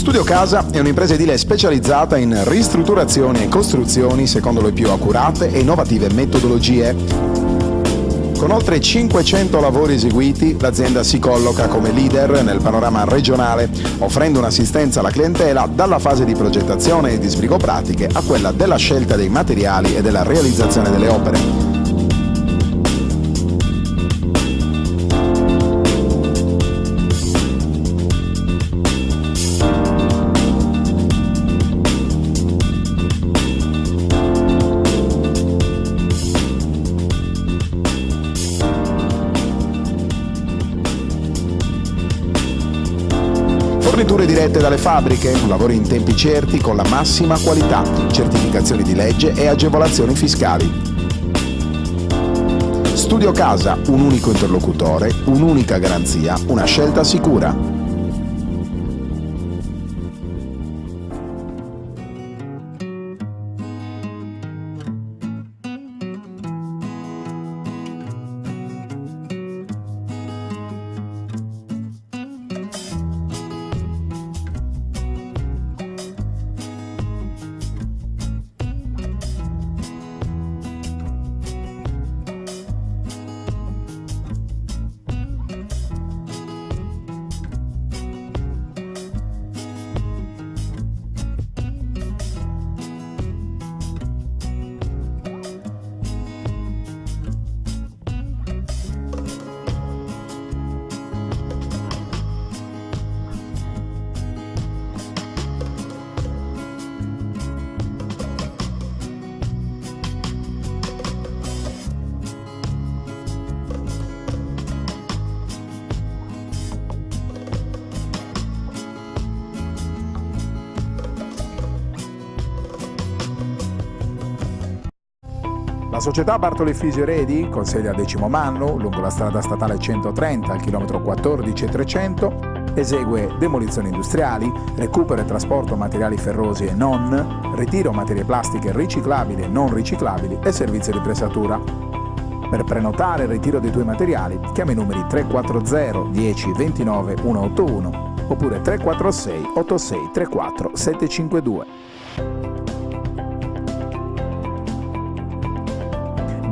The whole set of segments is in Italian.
Studio Casa è un'impresa edile specializzata in ristrutturazioni e costruzioni secondo le più accurate e innovative metodologie. Con oltre 500 lavori eseguiti, l'azienda si colloca come leader nel panorama regionale, offrendo un'assistenza alla clientela dalla fase di progettazione e di sbrigo pratiche a quella della scelta dei materiali e della realizzazione delle opere. Forniture dirette dalle fabbriche, lavori in tempi certi con la massima qualità, certificazioni di legge e agevolazioni fiscali. Studio Casa, un unico interlocutore, un'unica garanzia, una scelta sicura. La società Bartoli Fisio-Redi, con sede a Decimo Mannu, lungo la strada statale 130 al chilometro 14,300, esegue demolizioni industriali, recupero e trasporto materiali ferrosi e non, ritiro materie plastiche riciclabili e non riciclabili e servizio di pressatura. Per prenotare il ritiro dei tuoi materiali, chiama i numeri 340 10 29 181 oppure 346 86 34 752.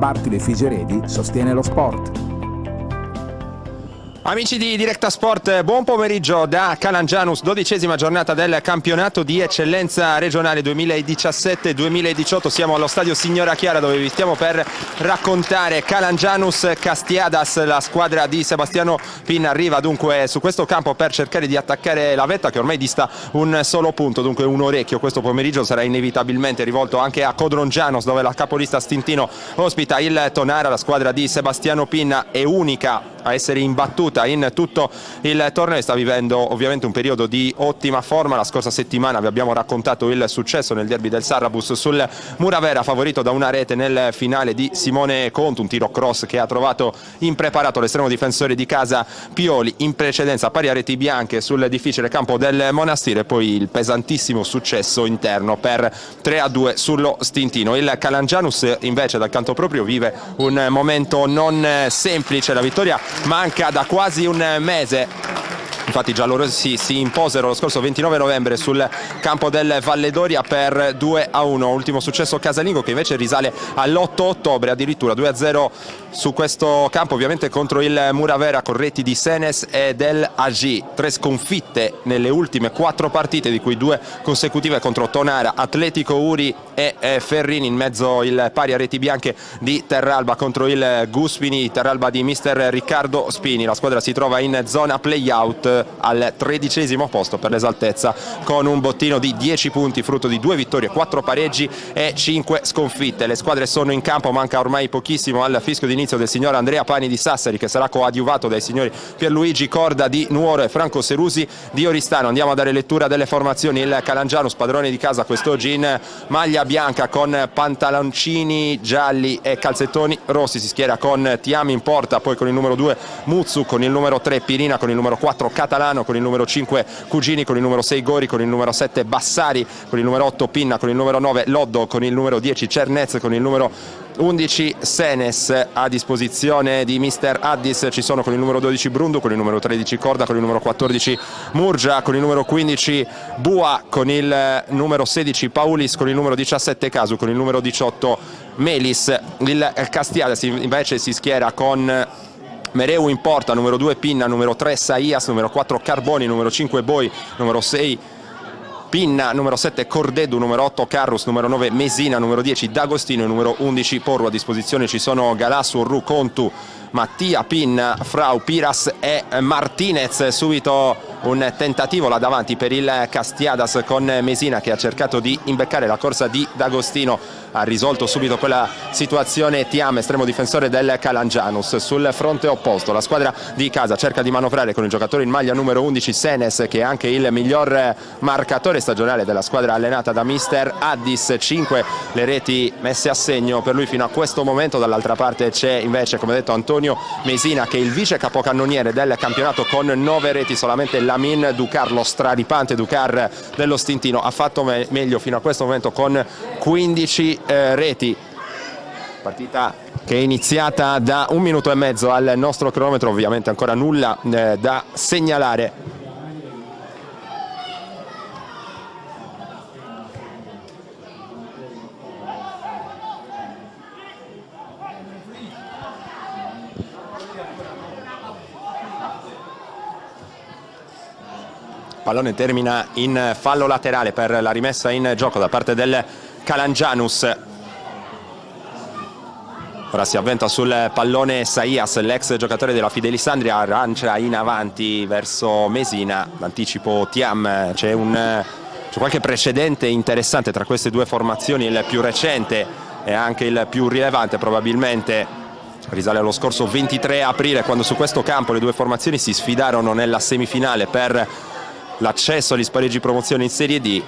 Bartoli Fisio-Redi sostiene lo sport. Amici di Directa Sport, buon pomeriggio da Calangianus, 12ª giornata del campionato di eccellenza regionale 2017-2018. Siamo allo stadio Signora Chiara dove vi stiamo per raccontare Calangianus Castiadas. La squadra di Sebastiano Pinna arriva dunque su questo campo per cercare di attaccare la vetta che ormai dista un solo punto, dunque un orecchio. Questo pomeriggio sarà inevitabilmente rivolto anche a Codrongianos dove la capolista Stintino ospita il Tonara. La squadra di Sebastiano Pinna è unica a essere imbattuta in tutto il torneo e sta vivendo ovviamente un periodo di ottima forma. La scorsa settimana vi abbiamo raccontato il successo nel derby del Sarrabus sul Muravera, favorito da una rete nel finale di Simone Contu, un tiro cross che ha trovato impreparato l'estremo difensore di casa Pioli, in precedenza pari a reti bianche sul difficile campo del Monastero, e poi il pesantissimo successo interno per 3-2 sullo Stintino. Il Calangianus invece dal canto proprio vive un momento non semplice, la vittoria manca da quasi un mese. Infatti i giallorossi si imposero lo scorso 29 novembre sul campo del Valledoria per 2-1, ultimo successo casalingo che invece risale all'8 ottobre, addirittura 2-0 su questo campo, ovviamente contro il Muravera con reti di Senes e del Agi. 3 sconfitte nelle ultime 4 partite, di cui 2 consecutive contro Tonara, Atletico Uri e Ferrini. In mezzo il pari a reti bianche di Terralba contro il Guspini, Terralba di mister Riccardo Spini. La squadra si trova in zona play-out al 13° posto per l'esaltezza, con un bottino di 10 punti frutto di 2 vittorie, 4 pareggi e 5 sconfitte. Le squadre sono in campo, manca ormai pochissimo al fischio d'inizio del signor Andrea Pani di Sassari, che sarà coadiuvato dai signori Pierluigi Corda di Nuoro e Franco Serusi di Oristano. Andiamo a dare lettura delle formazioni. Il Calangianus, padrone di casa quest'oggi, in maglia bianca con pantaloncini gialli e calzettoni rossi, si schiera con Tiami in porta, poi con il numero 2 Muzzu, con il numero 3 Pirina, con il numero 4 Catalano, con il numero 5 Cugini, con il numero 6 Gori, con il numero 7 Bassari, con il numero 8 Pinna, con il numero 9 Loddo, con il numero 10 Cernez, con il numero 11 Senes. A disposizione di Mister Addis ci sono con il numero 12 Brundu, con il numero 13 Corda, con il numero 14 Murgia, con il numero 15 Bua, con il numero 16 Paulis, con il numero 17 Casu, con il numero 18 Melis. Il Castiades invece si schiera con Mereu in porta, numero 2 Pinna, numero 3 Saias, numero 4 Carboni, numero 5 Boi, numero 6 Pinna, numero 7 Cordedu, numero 8 Carrus, numero 9 Mesina, numero 10 D'Agostino e numero 11 Porro. A disposizione ci sono Galassu, Ru, Contu, Mattia, Pinna, Frau, Piras e Martinez. Subito un tentativo là davanti per il Castiadas con Mesina che ha cercato di imbeccare la corsa di D'Agostino. Ha risolto subito quella situazione Tiam, estremo difensore del Calangianus. Sul fronte opposto la squadra di casa cerca di manovrare con il giocatore in maglia numero 11 Senes, che è anche il miglior marcatore stagionale della squadra allenata da Mister Addis. 5 le reti messe a segno per lui fino a questo momento. Dall'altra parte c'è invece, come detto, Antonio Mesina, che è il vice capocannoniere del campionato con 9 reti. Solamente Lamin Ducar, lo straripante Ducar dello Stintino, ha fatto meglio fino a questo momento con 15 reti. Partita che è iniziata da 1 minuto e mezzo al nostro cronometro, ovviamente ancora nulla da segnalare. Pallone termina in fallo laterale per la rimessa in gioco da parte del Calangianus. Ora si avventa sul pallone Saias, l'ex giocatore della Fidelisandria, lancia in avanti verso Mesina, l'anticipo Tiam. C'è qualche precedente interessante tra queste due formazioni. Il più recente e anche il più rilevante probabilmente risale allo scorso 23 aprile, quando su questo campo le due formazioni si sfidarono nella semifinale per l'accesso agli spareggi promozione in Serie D.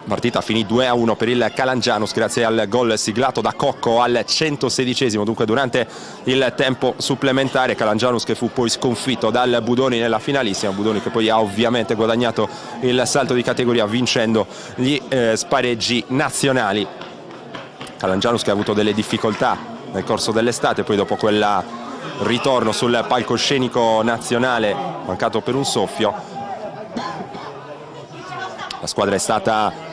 Partita finì 2-1 per il Calangianus grazie al gol siglato da Cocco al 116esimo, dunque durante il tempo supplementare. Calangianus che fu poi sconfitto dal Budoni nella finalissima, Budoni che poi ha ovviamente guadagnato il salto di categoria vincendo gli spareggi nazionali. Calangianus che ha avuto delle difficoltà nel corso dell'estate, poi dopo quel ritorno sul palcoscenico nazionale mancato per un soffio. La squadra è stata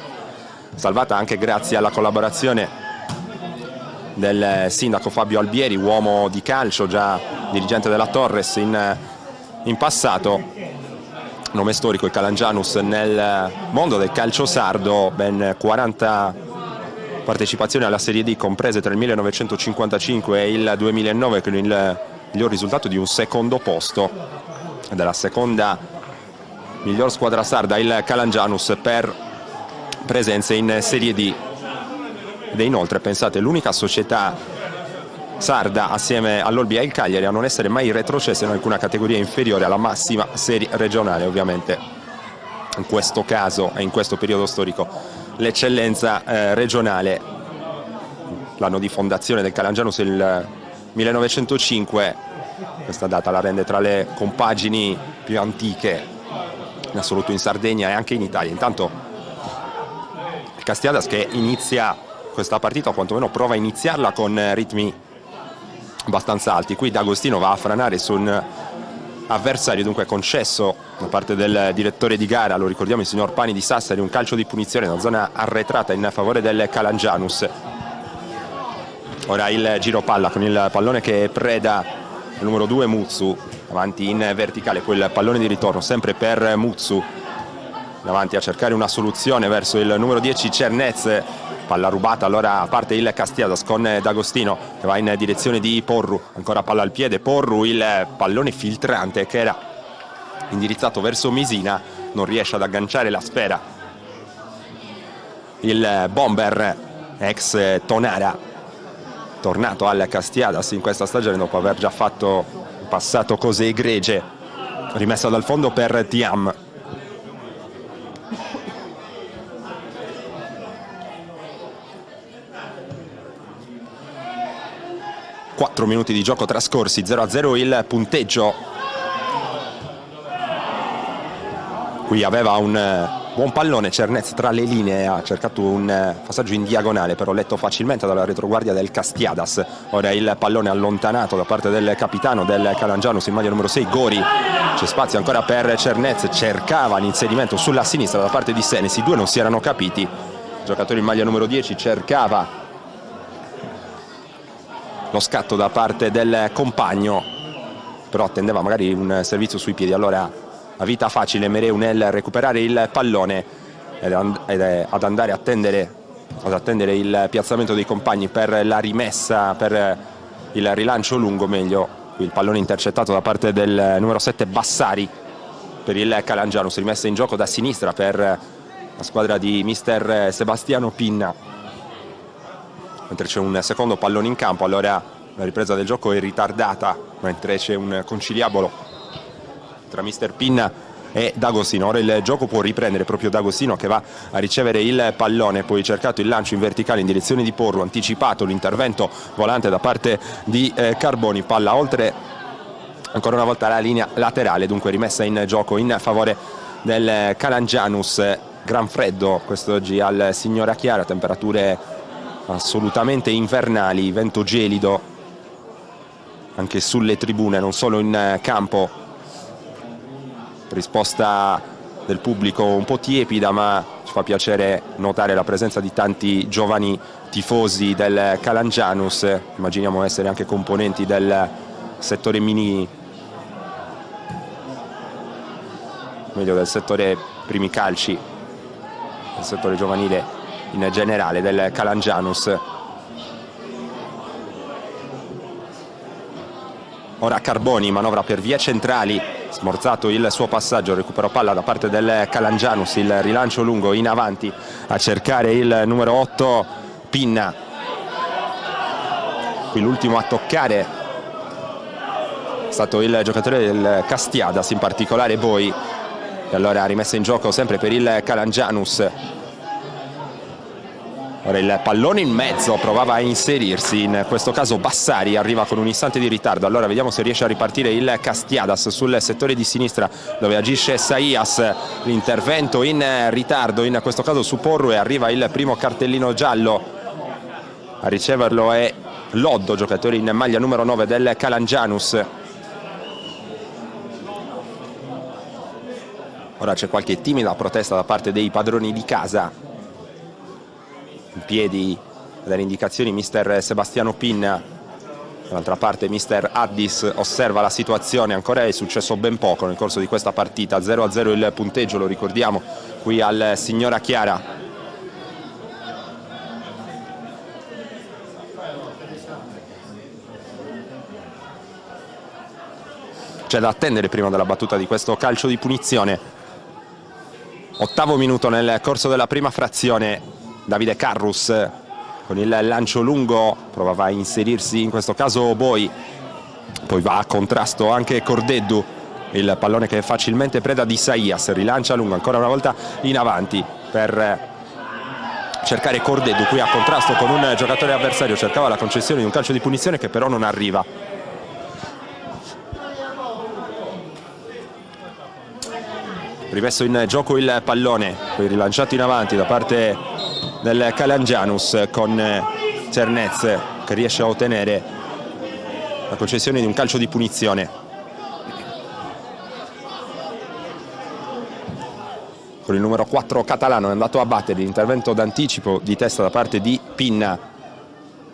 salvata anche grazie alla collaborazione del sindaco Fabio Albieri, uomo di calcio, già dirigente della Torres in passato. Nome storico il Calangianus nel mondo del calcio sardo, ben 40 partecipazioni alla Serie D comprese tra il 1955 e il 2009, con il miglior risultato di un secondo posto della seconda miglior squadra sarda, il Calangianus, per presenze in Serie D. Ed è inoltre, pensate, l'unica società sarda assieme all'Olbia e il Cagliari a non essere mai retrocessa in alcuna categoria inferiore alla massima serie regionale. Ovviamente in questo caso e in questo periodo storico l'eccellenza regionale. L'anno di fondazione del Calangianus è il 1905, questa data la rende tra le compagini più antiche in assoluto in Sardegna e anche in Italia. Intanto il Castiadas che inizia questa partita, o quantomeno prova a iniziarla con ritmi abbastanza alti. Qui D'Agostino va a franare su un avversario dunque concesso da parte del direttore di gara, lo ricordiamo, il signor Pani di Sassari, un calcio di punizione in una zona arretrata in favore del Calangianus. Ora il giro palla con il pallone che preda il numero 2 Muzzu, avanti in verticale, poi il pallone di ritorno sempre per Muzzu, davanti a cercare una soluzione verso il numero 10 Cernez. Palla rubata, allora parte il Castiadas con D'Agostino che va in direzione di Porru, ancora palla al piede, Porru, il pallone filtrante che era indirizzato verso Mesina, non riesce ad agganciare la sfera il bomber ex Tonara, tornato al Castiadas in questa stagione dopo aver già fatto un passato cose egregie. Rimessa dal fondo per Tiam. Quattro minuti di gioco trascorsi, 0-0 il punteggio. Qui aveva un buon pallone Cernez tra le linee, ha cercato un passaggio in diagonale, però letto facilmente dalla retroguardia del Castiadas. Ora il pallone allontanato da parte del capitano del Calangianus in maglia numero 6, Gori. C'è spazio ancora per Cernez, cercava l'inserimento sulla sinistra da parte di Senesi, i due non si erano capiti. Il giocatore in maglia numero 10 cercava lo scatto da parte del compagno, però attendeva magari un servizio sui piedi. Allora a vita facile Mereu nel recuperare il pallone ed ad andare a attendere il piazzamento dei compagni per la rimessa, per il rilancio lungo meglio. Qui il pallone intercettato da parte del numero 7 Bassari per il Calangianus, rimessa in gioco da sinistra per la squadra di mister Sebastiano Pinna, mentre c'è un secondo pallone in campo. Allora la ripresa del gioco è ritardata mentre c'è un conciliabolo tra mister Pinna e D'Agostino. Ora il gioco può riprendere, proprio D'Agostino che va a ricevere il pallone, poi cercato il lancio in verticale in direzione di Porru, anticipato l'intervento volante da parte di Carboni, palla oltre ancora una volta la linea laterale, dunque rimessa in gioco in favore del Calangianus. Gran freddo quest'oggi al Signora Chiara, temperature assolutamente invernali, vento gelido anche sulle tribune, non solo in campo. Risposta del pubblico un po' tiepida, ma ci fa piacere notare la presenza di tanti giovani tifosi del Calangianus. Immaginiamo essere anche componenti del settore mini, meglio del settore primi calci, del settore giovanile in generale del Calangianus. Ora Carboni manovra per vie centrali, smorzato il suo passaggio, recupero palla da parte del Calangianus, il rilancio lungo in avanti a cercare il numero 8 Pinna. Qui l'ultimo a toccare è stato il giocatore del Castiadas, in particolare Boi, e allora rimessa in gioco sempre per il Calangianus. Ora il pallone in mezzo, provava a inserirsi, in questo caso Bassari arriva con un istante di ritardo. Allora vediamo se riesce a ripartire il Castiadas sul settore di sinistra dove agisce Saias. L'intervento in ritardo in questo caso su Porru, e arriva il primo cartellino giallo. A riceverlo è Loddo, giocatore in maglia numero 9 del Calangianus. Ora c'è qualche timida protesta da parte dei padroni di casa. In piedi dalle indicazioni mister Sebastiano Pinna, dall'altra parte mister Addis osserva la situazione. Ancora è successo ben poco nel corso di questa partita, 0-0 il punteggio, lo ricordiamo, qui al Signora Chiara. C'è da attendere prima della battuta di questo calcio di punizione. 8° minuto nel corso della prima frazione. Davide Carrus con il lancio lungo provava a inserirsi in questo caso Boi, poi va a contrasto anche Cordeddu, il pallone che è facilmente preda di Saias, rilancia lungo ancora una volta in avanti per cercare Cordeddu, qui a contrasto con un giocatore avversario, cercava la concessione di un calcio di punizione che però non arriva. Rimesso in gioco il pallone, poi rilanciato in avanti da parte del Calangianus con Cernez che riesce a ottenere la concessione di un calcio di punizione. Con il numero 4 Catalano è andato a battere l'intervento d'anticipo di testa da parte di Pinna,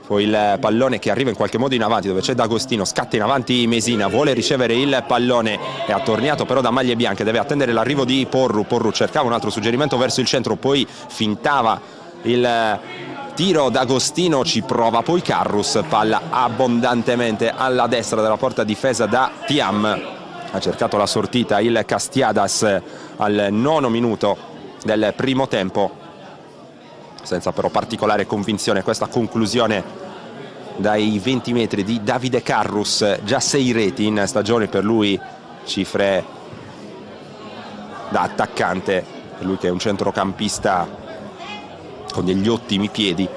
poi il pallone che arriva in qualche modo in avanti dove c'è D'Agostino, scatta in avanti Mesina, vuole ricevere il pallone, è attorniato però da maglie bianche, deve attendere l'arrivo di Porru. Porru cercava un altro suggerimento verso il centro, poi fintava il tiro D'Agostino, ci prova poi Carrus, palla abbondantemente alla destra della porta difesa da Thiam. Ha cercato la sortita il Castiadas al 9° minuto del primo tempo, senza però particolare convinzione questa conclusione dai 20 metri di Davide Carrus, già 6 reti in stagione per lui, cifre da attaccante, per lui che è un centrocampista con degli ottimi piedi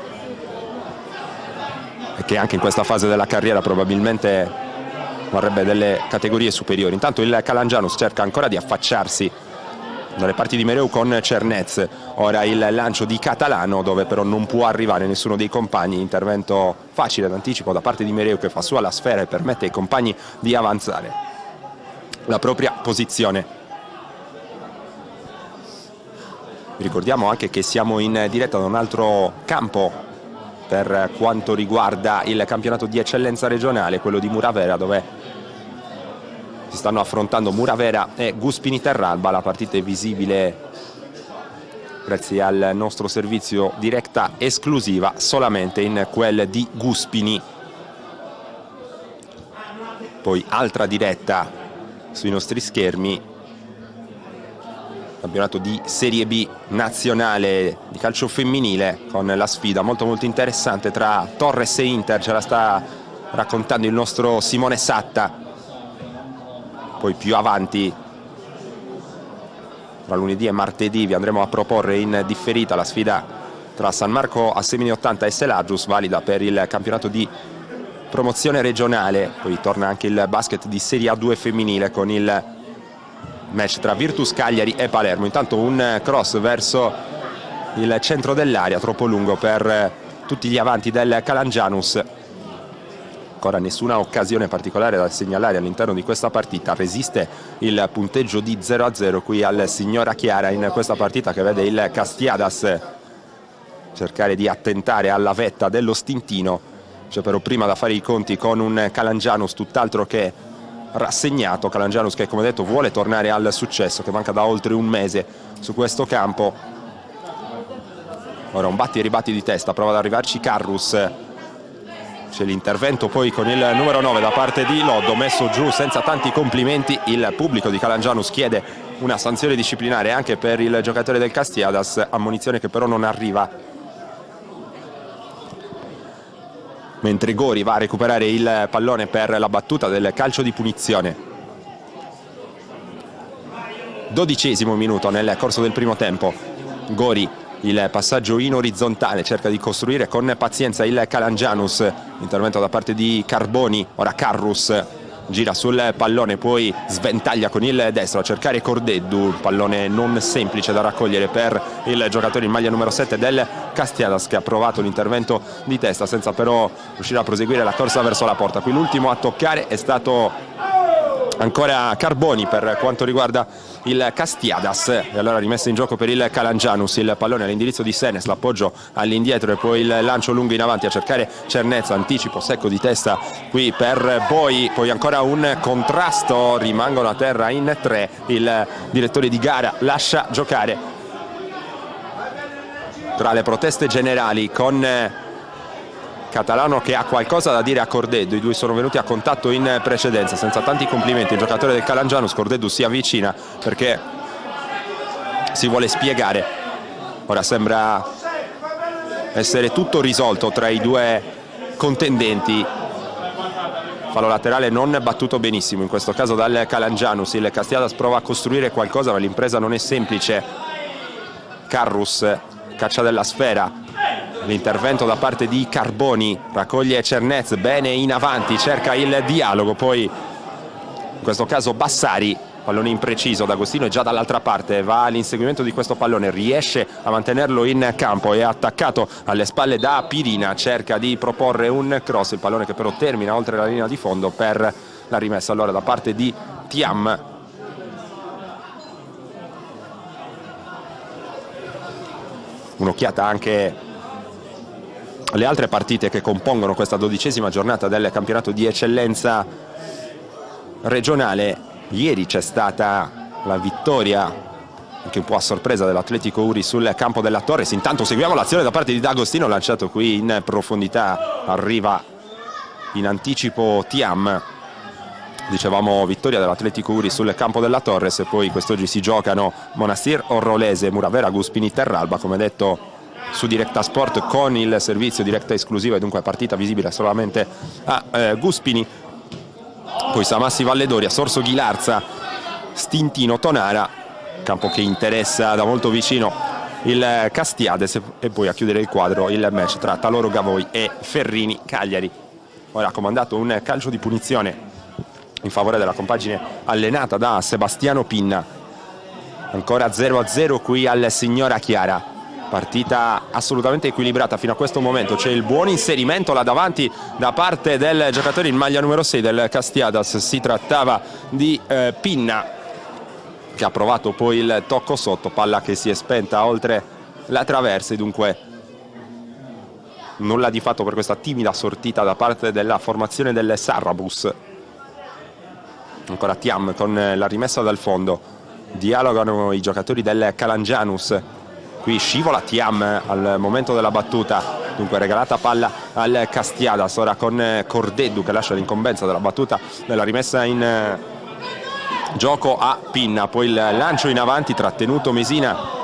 e che anche in questa fase della carriera probabilmente vorrebbe delle categorie superiori. Intanto il Calangianus cerca ancora di affacciarsi dalle parti di Mereu con Cernez. Ora il lancio di Catalano, dove però non può arrivare nessuno dei compagni. Intervento facile d'anticipo da parte di Mereu, che fa sua la sfera e permette ai compagni di avanzare la propria posizione. Ricordiamo anche che siamo in diretta da un altro campo per quanto riguarda il campionato di eccellenza regionale, quello di Muravera, dove si stanno affrontando Muravera e Guspini Terralba. La partita è visibile grazie al nostro servizio diretta esclusiva solamente in quel di Guspini. Poi altra diretta sui nostri schermi, campionato di Serie B nazionale di calcio femminile, con la sfida molto interessante tra Torres e Inter. Ce la sta raccontando il nostro Simone Satta. Poi più avanti, tra lunedì e martedì, vi andremo a proporre in differita la sfida tra San Marco Assemini 80 e Selagius, valida per il campionato di promozione regionale. Poi torna anche il basket di Serie A2 femminile con il match tra Virtus Cagliari e Palermo. Intanto un cross verso il centro dell'area, troppo lungo per tutti gli avanti del Calangianus. Ancora nessuna occasione particolare da segnalare all'interno di questa partita. Resiste il punteggio di 0-0 qui al Signora Chiara in questa partita, che vede il Castiadas cercare di attentare alla vetta dello stintino. C'è però prima da fare i conti con un Calangianus tutt'altro che rassegnato. Calangianus che, come detto, vuole tornare al successo, che manca da oltre un mese su questo campo. Ora un batti e ribatti di testa, prova ad arrivarci Carrus. C'è l'intervento poi con il numero 9 da parte di Loddo, messo giù senza tanti complimenti. Il pubblico di Calangianus chiede una sanzione disciplinare anche per il giocatore del Castiadas, ammonizione che però non arriva. Mentre Gori va a recuperare il pallone per la battuta del calcio di punizione. 12° minuto nel corso del primo tempo. Gori, il passaggio in orizzontale, cerca di costruire con pazienza il Calangianus. Intervento da parte di Carboni. Ora Carrus gira sul pallone, poi sventaglia con il destro a cercare Cordeddu. Pallone non semplice da raccogliere per il giocatore in maglia numero 7 del Castiadas, che ha provato l'intervento di testa senza però riuscire a proseguire la corsa verso la porta. Qui l'ultimo a toccare è stato ancora Carboni per quanto riguarda il Castiadas, e allora rimessa in gioco per il Calangianus. Il pallone all'indirizzo di Senes, l'appoggio all'indietro e poi il lancio lungo in avanti a cercare Cernez. Anticipo secco di testa qui per Boi, poi ancora un contrasto, rimangono a terra in 3. Il direttore di gara lascia giocare. Tra le proteste generali, con Catalano che ha qualcosa da dire a Cordeddu. I due sono venuti a contatto in precedenza, senza tanti complimenti. Il giocatore del Calangianus, Cordeddu, si avvicina perché si vuole spiegare. Ora sembra essere tutto risolto tra i due contendenti. Fallo laterale non battuto benissimo in questo caso dal Calangianus. Il Castiadas prova a costruire qualcosa, ma l'impresa non è semplice. Carrus caccia della sfera. L'intervento da parte di Carboni, raccoglie Cernez, bene in avanti, cerca il dialogo, poi in questo caso Bassari, pallone impreciso. D'Agostino è già dall'altra parte, va all'inseguimento di questo pallone, riesce a mantenerlo in campo, è attaccato alle spalle da Pirina, cerca di proporre un cross, il pallone che però termina oltre la linea di fondo per la rimessa allora da parte di Tiam. Un'occhiata anche alle altre partite che compongono questa 12ª giornata del campionato di eccellenza regionale. Ieri c'è stata la vittoria, anche un po' a sorpresa, dell'Atletico Uri sul campo della Torres. Intanto seguiamo l'azione da parte di D'Agostino, lanciato qui in profondità, arriva in anticipo Tiam. Dicevamo vittoria dell'Atletico Uri sul campo della Torres, e poi quest'oggi si giocano Monastir Orrolese, Muravera, Guspini Terralba, come detto su Directa Sport con il servizio diretta esclusiva, e dunque partita visibile solamente a Guspini. Poi Samassi Valledoria, Sorso Ghilarza, Stintino Tonara, campo che interessa da molto vicino il Castiades, e poi a chiudere il quadro il match tra Taloro Gavoi e Ferrini Cagliari. Ora ha comandato un calcio di punizione in favore della compagine allenata da Sebastiano Pinna. ancora 0-0 qui al Signora Chiara. Partita assolutamente equilibrata fino a questo momento. C'è il buon inserimento là davanti da parte del giocatore in maglia numero 6 del Castiadas. Si trattava di Pinna, che ha provato poi il tocco sotto, palla che si è spenta oltre la traversa, e dunque nulla di fatto per questa timida sortita da parte della formazione del Sarrabus. Ancora Thiam con la rimessa dal fondo, dialogano i giocatori del Calangianus. Qui scivola Thiam al momento della battuta, dunque regalata palla al Castiadas, ora con Cordeddu che lascia l'incombenza della battuta, della rimessa in gioco a Pinna, poi il lancio in avanti trattenuto Mesina.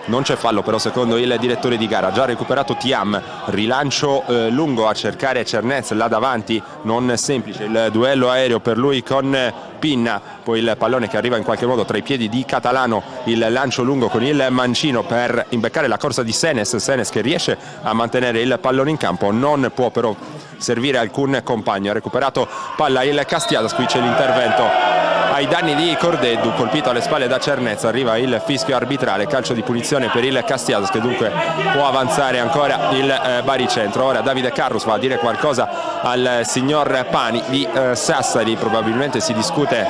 Non c'è fallo però secondo il direttore di gara, già recuperato Thiam, rilancio lungo a cercare Cernez là davanti, non semplice il duello aereo per lui con Pinna, poi il pallone che arriva in qualche modo tra i piedi di Catalano, il lancio lungo con il mancino per imbeccare la corsa di Senes che riesce a mantenere il pallone in campo, non può però servire alcun compagno. Ha recuperato palla il Castiadas, qui c'è l'intervento ai danni di Cordeddu, colpito alle spalle da Cernez, arriva il fischio arbitrale, calcio di punizione per il Castiadas che dunque può avanzare ancora il baricentro. Ora Davide Carrus va a dire qualcosa al signor Pani di Sassari, probabilmente si discute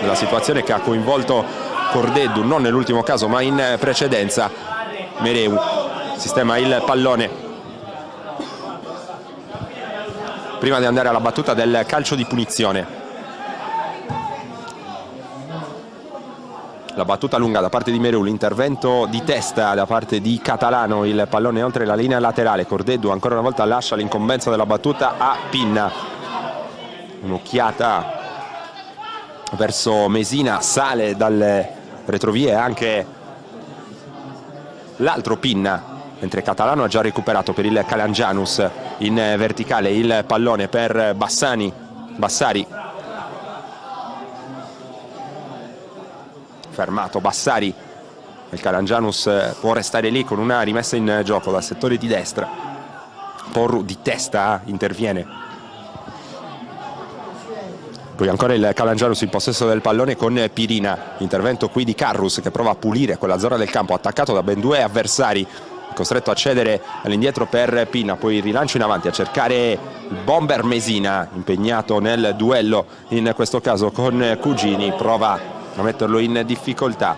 della situazione che ha coinvolto Cordeddu, non nell'ultimo caso ma in precedenza. Mereu sistema il pallone prima di andare alla battuta del calcio di punizione. La battuta lunga da parte di Mereu, l'intervento di testa da parte di Catalano, il pallone oltre la linea laterale. Cordeddu ancora una volta lascia l'incombenza della battuta a Pinna. Un'occhiata verso Mesina, sale dalle retrovie anche l'altro Pinna, mentre Catalano ha già recuperato per il Calangianus in verticale il pallone per Bassari. Fermato Bassari, il Calangianus può restare lì con una rimessa in gioco dal settore di destra. Porru di testa interviene, poi ancora il Calangianus in possesso del pallone con Pirina, intervento qui di Carrus che prova a pulire quella zona del campo, attaccato da ben due avversari, costretto a cedere all'indietro per Pinna, poi il rilancio in avanti a cercare il bomber Mesina, impegnato nel duello in questo caso con Cugini, prova a metterlo in difficoltà,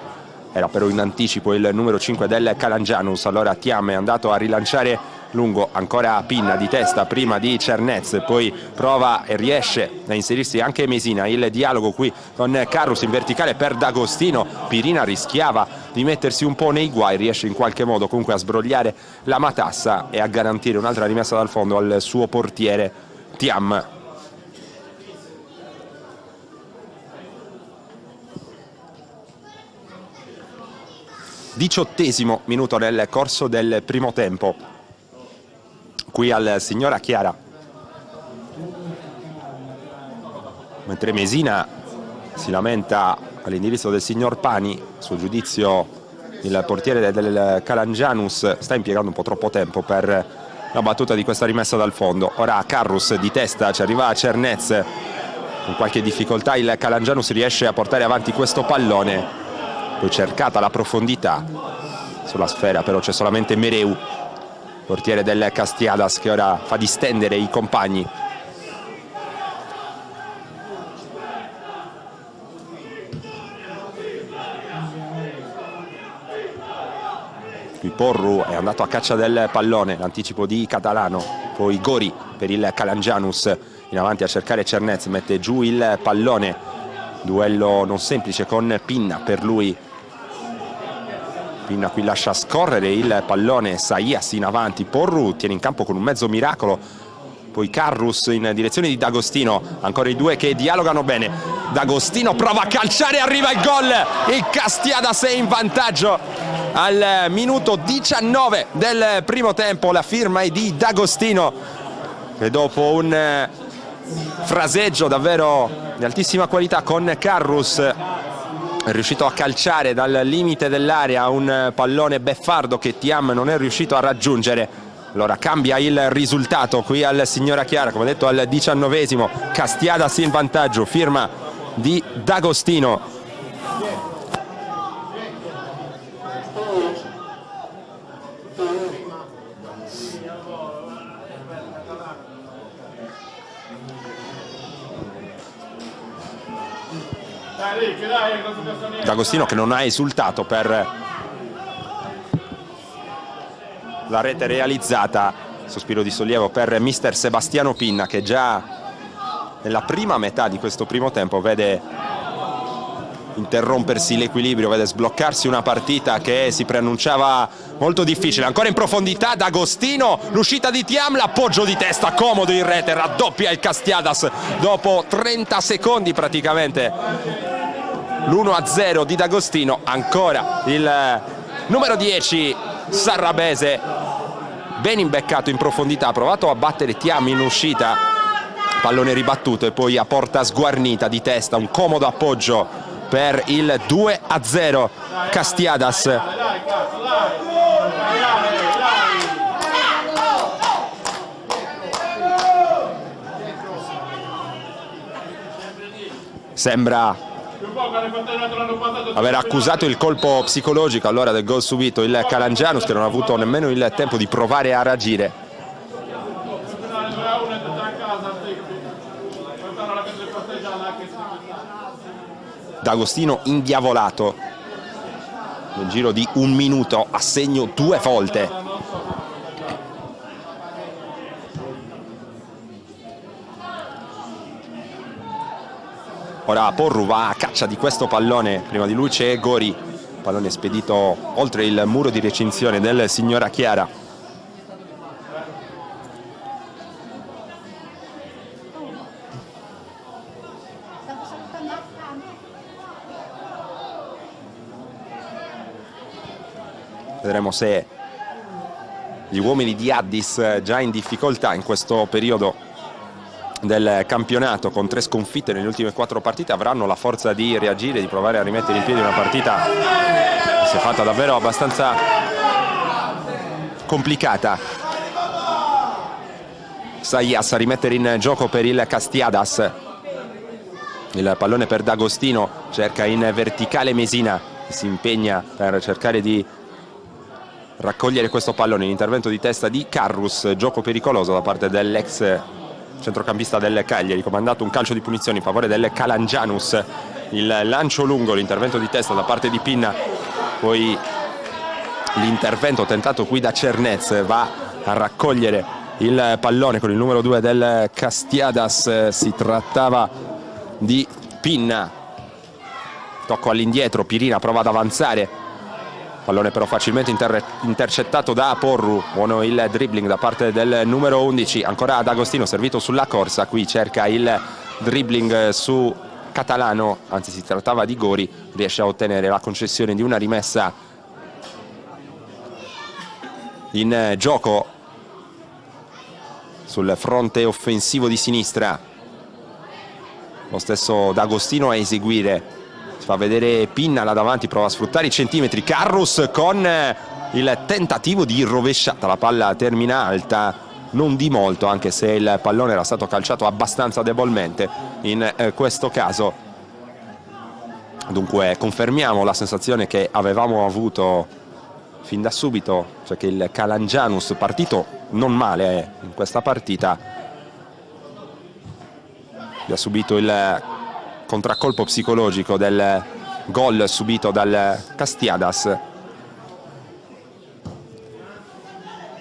era però in anticipo il numero 5 del Calangianus. Allora Thiam è andato a rilanciare lungo, ancora Pinna di testa prima di Cernez, poi prova e riesce a inserirsi anche Mesina, il dialogo qui con Carrus in verticale per D'Agostino. Pirina rischiava di mettersi un po' nei guai, riesce in qualche modo comunque a sbrogliare la matassa e a garantire un'altra rimessa dal fondo al suo portiere Thiam. Diciottesimo minuto nel corso del primo tempo qui al Signora Chiara, mentre Mesina si lamenta all'indirizzo del signor Pani. A suo giudizio il portiere del Calangianus sta impiegando un po' troppo tempo per la battuta di questa rimessa dal fondo. Ora Carrus di testa, ci arriva Cernez con qualche difficoltà, il Calangianus riesce a portare avanti questo pallone, poi cercata la profondità sulla sfera, però c'è solamente Mereu, portiere del Castiadas, che ora fa distendere i compagni. Qui Porru è andato a caccia del pallone, l'anticipo di Catalano, poi Gori per il Calangianus in avanti a cercare Cernez, mette giù il pallone, duello non semplice con Pinna per lui. Pinna qui lascia scorrere il pallone, Saias in avanti, Porru tiene in campo con un mezzo miracolo, poi Carrus in direzione di D'Agostino, ancora i due che dialogano bene. D'Agostino prova a calciare, arriva il gol, il Castiadas è in vantaggio al minuto 19 del primo tempo. La firma è di D'Agostino e dopo un fraseggio davvero di altissima qualità con Carrus è riuscito a calciare dal limite dell'area un pallone beffardo che Thiam non è riuscito a raggiungere. Allora cambia il risultato qui al Signora Chiara, come detto al 19esimo, Castiadas in vantaggio, firma di D'Agostino. D'Agostino che non ha esultato per la rete realizzata. Sospiro di sollievo per mister Sebastiano Pinna, che già nella prima metà di questo primo tempo vede interrompersi l'equilibrio, vede sbloccarsi una partita che si preannunciava molto difficile. Ancora in profondità D'Agostino, l'uscita di Thiam, l'appoggio di testa comodo in rete, raddoppia il Castiadas dopo 30 secondi praticamente. L'1-0 di D'Agostino. Ancora il numero 10 Sarrabese, ben imbeccato in profondità, ha provato a battere Thiam in uscita, pallone ribattuto e poi a porta sguarnita di testa, un comodo appoggio per il 2-0 Castiadas. Sembra aver accusato il colpo psicologico all'ora del gol subito il Calangianus, che non ha avuto nemmeno il tempo di provare a reagire. D'Agostino indiavolato nel giro di un minuto, a segno 2 volte. Ora Porru va a caccia di questo pallone, prima di lui c'è Gori, pallone spedito oltre il muro di recinzione del Signora Chiara. Vedremo se gli uomini di Addis, già in difficoltà in questo periodo del campionato, con 3 sconfitte nelle ultime 4 partite, avranno la forza di reagire, di provare a rimettere in piedi una partita che si è fatta davvero abbastanza complicata. Sayas a rimettere in gioco per il Castiadas, il pallone per D'Agostino, cerca in verticale Mesina, che si impegna per cercare di raccogliere questo pallone. L'intervento di testa di Carrus, gioco pericoloso da parte dell'ex centrocampista del Cagliari, comandato un calcio di punizione in favore del Calangianus. Il lancio lungo, l'intervento di testa da parte di Pinna, poi l'intervento tentato qui da Cernez, va a raccogliere il pallone con il numero 2 del Castiadas. Si trattava di Pinna, tocco all'indietro, Pirina prova ad avanzare, pallone però facilmente intercettato da Porru. Buono il dribbling da parte del numero 11, ancora D'Agostino servito sulla corsa, qui cerca il dribbling su Catalano, anzi si trattava di Gori, riesce a ottenere la concessione di una rimessa in gioco sul fronte offensivo di sinistra. Lo stesso D'Agostino a eseguire, fa vedere Pinna là davanti, prova a sfruttare i centimetri. Carrus con il tentativo di rovesciata, la palla termina alta, non di molto, anche se il pallone era stato calciato abbastanza debolmente in questo caso. Dunque confermiamo la sensazione che avevamo avuto fin da subito, cioè che il Calangianus, partito non male in questa partita, ha subito il contraccolpo psicologico del gol subito dal Castiadas.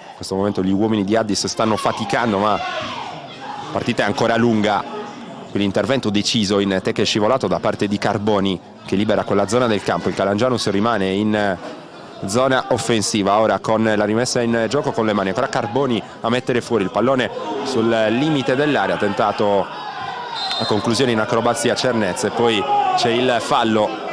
In questo momento gli uomini di Addis stanno faticando, ma la partita è ancora lunga. Qui l'intervento deciso in tecche scivolato da parte di Carboni, che libera quella zona del campo. Il Calangianus rimane in zona offensiva, ora con la rimessa in gioco con le mani. Ancora Carboni a mettere fuori il pallone sul limite dell'area, tentato a conclusione in acrobazia Cernez, e poi c'è il fallo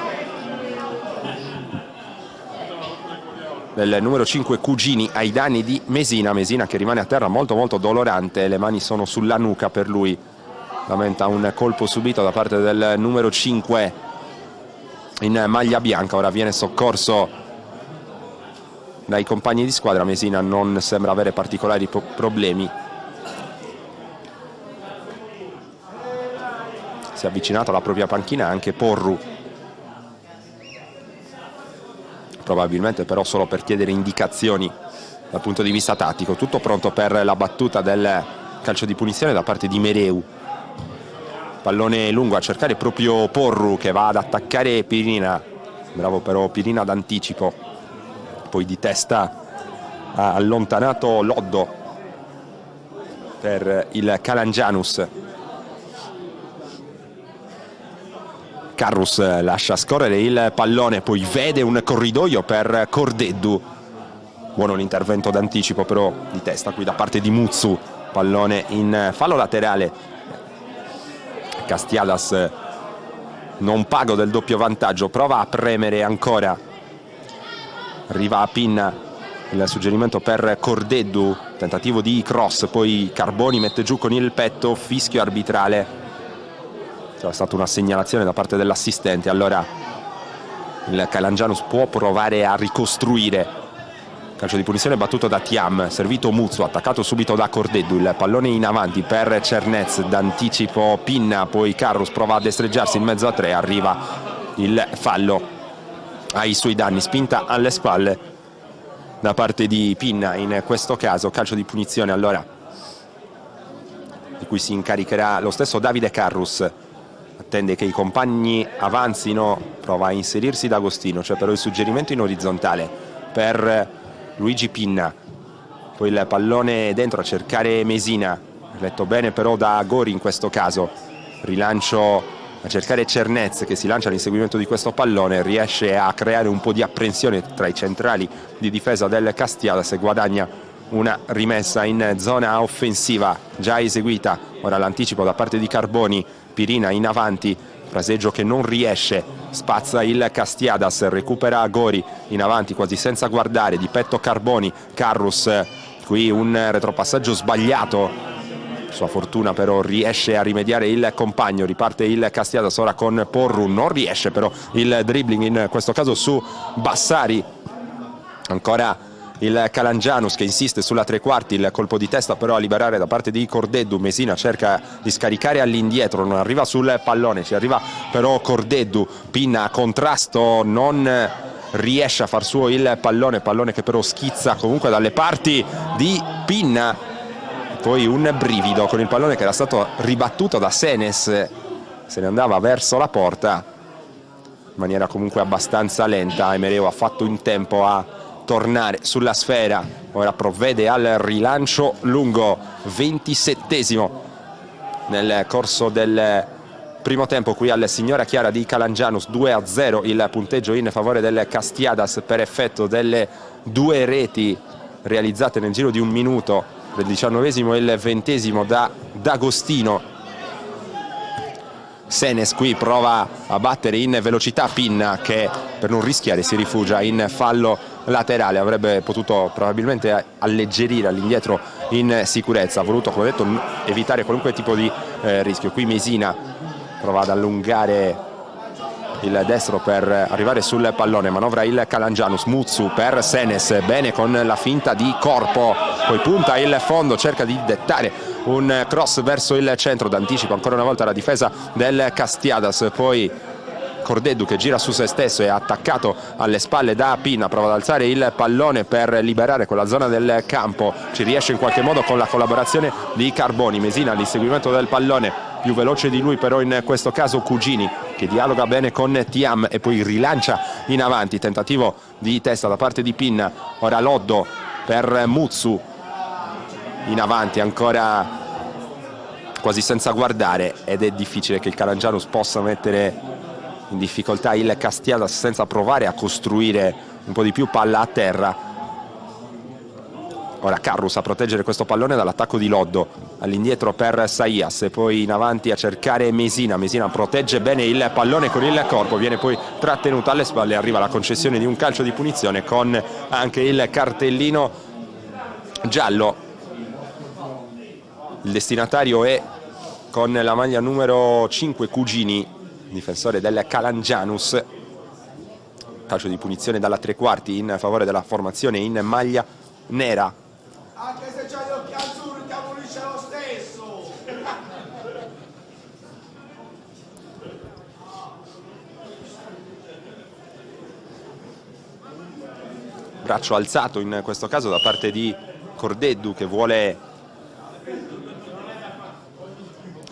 del numero 5 Cugini ai danni di Mesina. Mesina che rimane a terra molto dolorante, le mani sono sulla nuca per lui, lamenta un colpo subito da parte del numero 5 in maglia bianca. Ora viene soccorso dai compagni di squadra. Mesina non sembra avere particolari problemi, si è avvicinato alla propria panchina anche Porru. probabilmente però solo per chiedere indicazioni dal punto di vista tattico. Tutto pronto per la battuta del calcio di punizione da parte di Mereu. Pallone lungo a cercare proprio Porru, che va ad attaccare Pirina. Bravo però Pirina d'anticipo, poi di testa ha allontanato Loddo per il Calangianus. Carrus lascia scorrere il pallone, poi vede un corridoio per Cordeddu. Buono l'intervento d'anticipo però di testa qui da parte di Muzzu. Pallone in fallo laterale. Castiadas non pago del doppio vantaggio, prova a premere ancora. Arriva a Pinna, il suggerimento per Cordeddu, tentativo di cross, poi Carboni mette giù con il petto, fischio arbitrale. C'è stata una segnalazione da parte dell'assistente, allora il Calangianus può provare a ricostruire. Calcio di punizione battuto da Thiam, servito Muzzu, attaccato subito da Cordeddu, il pallone in avanti per Cernez, d'anticipo Pinna, poi Carrus prova a destreggiarsi in mezzo a tre, arriva il fallo ai suoi danni, spinta alle spalle da parte di Pinna in questo caso. Calcio di punizione allora di cui si incaricherà lo stesso Davide Carrus. Attende che i compagni avanzino, prova a inserirsi D'Agostino, c'è però il suggerimento in orizzontale per Luigi Pinna, poi il pallone dentro a cercare Mesina, letto bene però da Gori in questo caso. Rilancio a cercare Cernez, che si lancia all'inseguimento di questo pallone, riesce a creare un po' di apprensione tra i centrali di difesa del Castiadas e guadagna una rimessa in zona offensiva già eseguita. Ora l'anticipo da parte di Carboni, Pirina in avanti, fraseggio che non riesce, spazza il Castiadas, recupera Gori in avanti quasi senza guardare, di petto Carboni, Carrus, qui un retropassaggio sbagliato, sua fortuna però riesce a rimediare il compagno, riparte il Castiadas ora con Porru, non riesce però il dribbling in questo caso su Bassari. Ancora il Calangianus che insiste sulla tre quarti, il colpo di testa però a liberare da parte di Cordeddu. Mesina cerca di scaricare all'indietro, non arriva sul pallone, ci arriva però Cordeddu. Pinna a contrasto, non riesce a far suo il pallone che però schizza comunque dalle parti di Pinna. Poi un brivido con il pallone che era stato ribattuto da Senes, se ne andava verso la porta in maniera comunque abbastanza lenta. Mereu ha fatto in tempo a tornare sulla sfera, ora provvede al rilancio lungo, 27esimo nel corso del primo tempo qui al Signora Chiara di Calangianus. 2-0 il punteggio in favore del Castiadas per effetto delle due reti realizzate nel giro di un minuto, il 19esimo e il 20esimo da D'Agostino. Senes qui prova a battere in velocità Pinna, che per non rischiare si rifugia in fallo laterale, avrebbe potuto probabilmente alleggerire all'indietro in sicurezza, ha voluto, come detto, evitare qualunque tipo di rischio. Qui Mesina prova ad allungare il destro per arrivare sul pallone, manovra il Calangianus, Muzzu per Senes, bene con la finta di corpo, poi punta il fondo, cerca di dettare un cross verso il centro, d'anticipo ancora una volta la difesa del Castiadas, poi Cordeddu che gira su se stesso, è attaccato alle spalle da Pinna, prova ad alzare il pallone per liberare quella zona del campo, ci riesce in qualche modo con la collaborazione di Carboni. Mesina all'inseguimento del pallone, più veloce di lui però in questo caso Cugini, che dialoga bene con Thiam e poi rilancia in avanti, tentativo di testa da parte di Pinna. Ora Loddo per Muzzu in avanti ancora quasi senza guardare, ed è difficile che il Calangianus possa mettere in difficoltà il Castiadas senza provare a costruire un po' di più palla a terra. Ora Carrus a proteggere questo pallone dall'attacco di Loddo, all'indietro per Saias e poi in avanti a cercare Mesina. Mesina protegge bene il pallone con il corpo, viene poi trattenuto alle spalle, arriva la concessione di un calcio di punizione con anche il cartellino giallo. Il destinatario è con la maglia numero 5 Cugini, difensore del Calangianus. Calcio di punizione dalla tre quarti in favore della formazione in maglia nera. Anche se c'hai gli occhi azzurri ti abolisce lo stesso. braccio alzato in questo caso da parte di Cordeddu, che vuole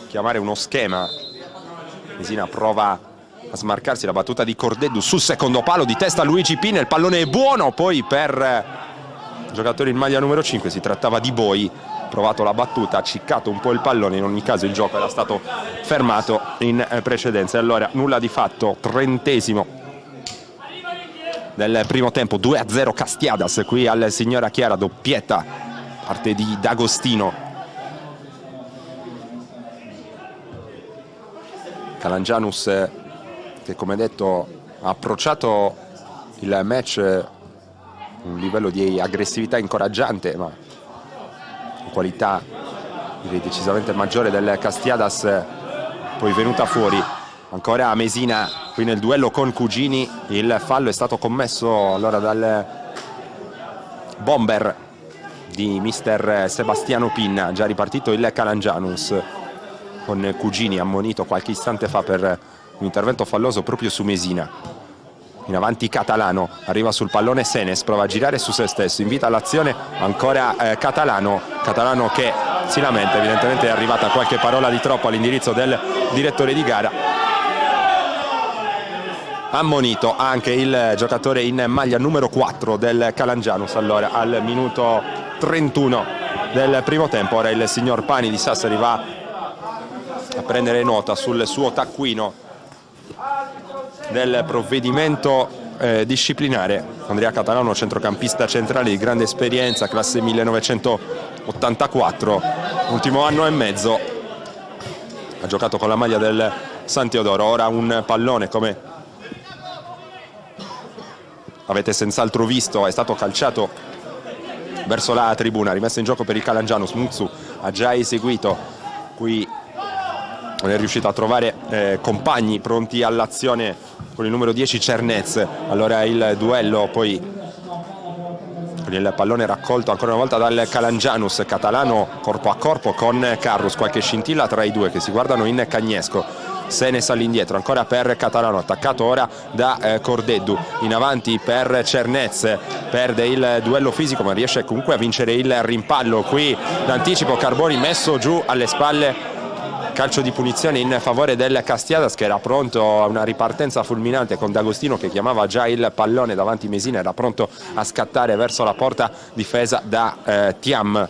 chiamare uno schema. Mesina prova a smarcarsi, la battuta di Cordeddu sul secondo palo di testa Luigi Pinna, il pallone è buono poi per il giocatore in maglia numero 5, si trattava di Boi, provato la battuta, ha ciccato un po' il pallone, in ogni caso il gioco era stato fermato in precedenza. E allora nulla di fatto, 30° del primo tempo, 2-0 Castiadas qui al Signora Chiara, doppietta parte di D'Agostino. Calangianus che, come detto, ha approcciato il match a un livello di aggressività incoraggiante, ma qualità direi decisamente maggiore del Castiadas poi venuta fuori. Ancora a Mesina qui nel duello con Cugini, il fallo è stato commesso allora dal bomber di mister Sebastiano Pinna. Già ripartito il Calangianus con Cugini ammonito qualche istante fa per un intervento falloso proprio su Mesina. In avanti Catalano, arriva sul pallone Senes, prova a girare su se stesso, invita all'azione ancora Catalano che si lamenta, evidentemente è arrivata qualche parola di troppo all'indirizzo del direttore di gara. Ammonito anche il giocatore in maglia numero 4 del Calangianus allora al minuto 31 del primo tempo. Ora il signor Pani di Sassari va a prendere nota sul suo taccuino del provvedimento disciplinare. Andrea Catalano, centrocampista centrale di grande esperienza, classe 1984, ultimo anno e mezzo ha giocato con la maglia del San Teodoro. Ora un pallone, come avete senz'altro visto, è stato calciato verso la tribuna, rimessa in gioco per il Calangianus. Muzzu ha già eseguito, qui non è riuscito a trovare compagni pronti all'azione con il numero 10 Cernez. Allora il duello poi con il pallone raccolto ancora una volta dal Calangianus. Catalano corpo a corpo con Carrus, qualche scintilla tra i due che si guardano in cagnesco. Senes all'indietro, ancora per Catalano, attaccato ora da Cordeddu, in avanti per Cernez, perde il duello fisico ma riesce comunque a vincere il rimpallo. Qui d'anticipo Carboni messo giù alle spalle, calcio di punizione in favore del Castiadas, che era pronto a una ripartenza fulminante con D'Agostino che chiamava già il pallone davanti. Mesina era pronto a scattare verso la porta difesa da Thiam.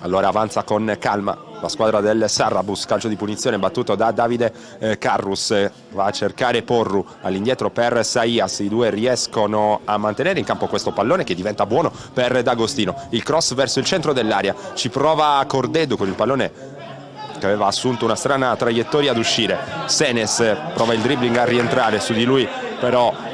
Allora avanza con calma la squadra del Sarrabus, calcio di punizione battuto da Davide Carrus, va a cercare Porru, all'indietro per Saias, i due riescono a mantenere in campo questo pallone che diventa buono per D'Agostino. Il cross verso il centro dell'area, ci prova Cordeddu con il pallone che aveva assunto una strana traiettoria ad uscire. Senes prova il dribbling a rientrare su di lui, però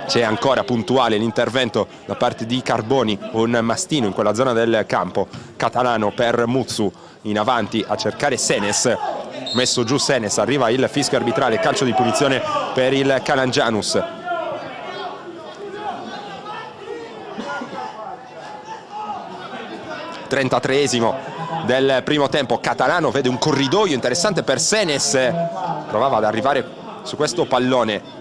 c'è ancora puntuale l'intervento da parte di Carboni, un mastino in quella zona del campo. Catalano per Muzzu, in avanti a cercare Senes, messo giù Senes, arriva il fischio arbitrale, calcio di punizione per il Calangianus. (33esimo del primo tempo). Catalano vede un corridoio interessante per Senes, provava ad arrivare su questo pallone.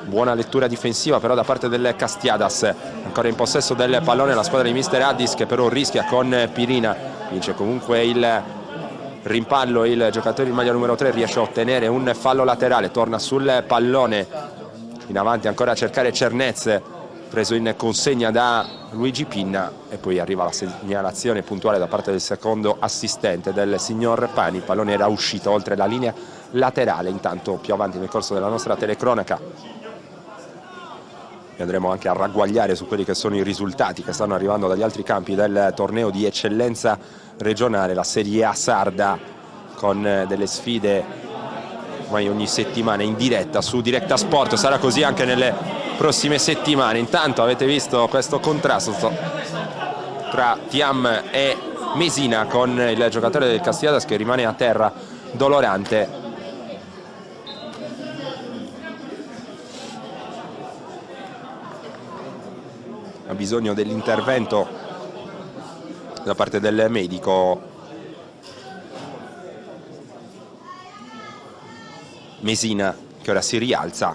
Buona lettura difensiva però da parte del Castiadas. Ancora in possesso del pallone la squadra di mister Addis, che però rischia con Pirina. Vince comunque il rimpallo il giocatore in maglia numero 3, riesce a ottenere un fallo laterale, torna sul pallone, in avanti ancora a cercare Cernez, preso in consegna da Luigi Pinna, e poi arriva la segnalazione puntuale da parte del secondo assistente del signor Pani. Il pallone era uscito oltre la linea laterale. Intanto più avanti nel corso della nostra telecronaca e andremo anche a ragguagliare su quelli che sono i risultati che stanno arrivando dagli altri campi del torneo di eccellenza regionale, la Serie A sarda, con delle sfide ormai ogni settimana in diretta su Diretta Sport. Sarà così anche nelle prossime settimane. Intanto avete visto questo contrasto tra Thiam e Mesina, con il giocatore del Castiadas che rimane a terra dolorante. Ha bisogno dell'intervento da parte del medico. Mesina che ora si rialza,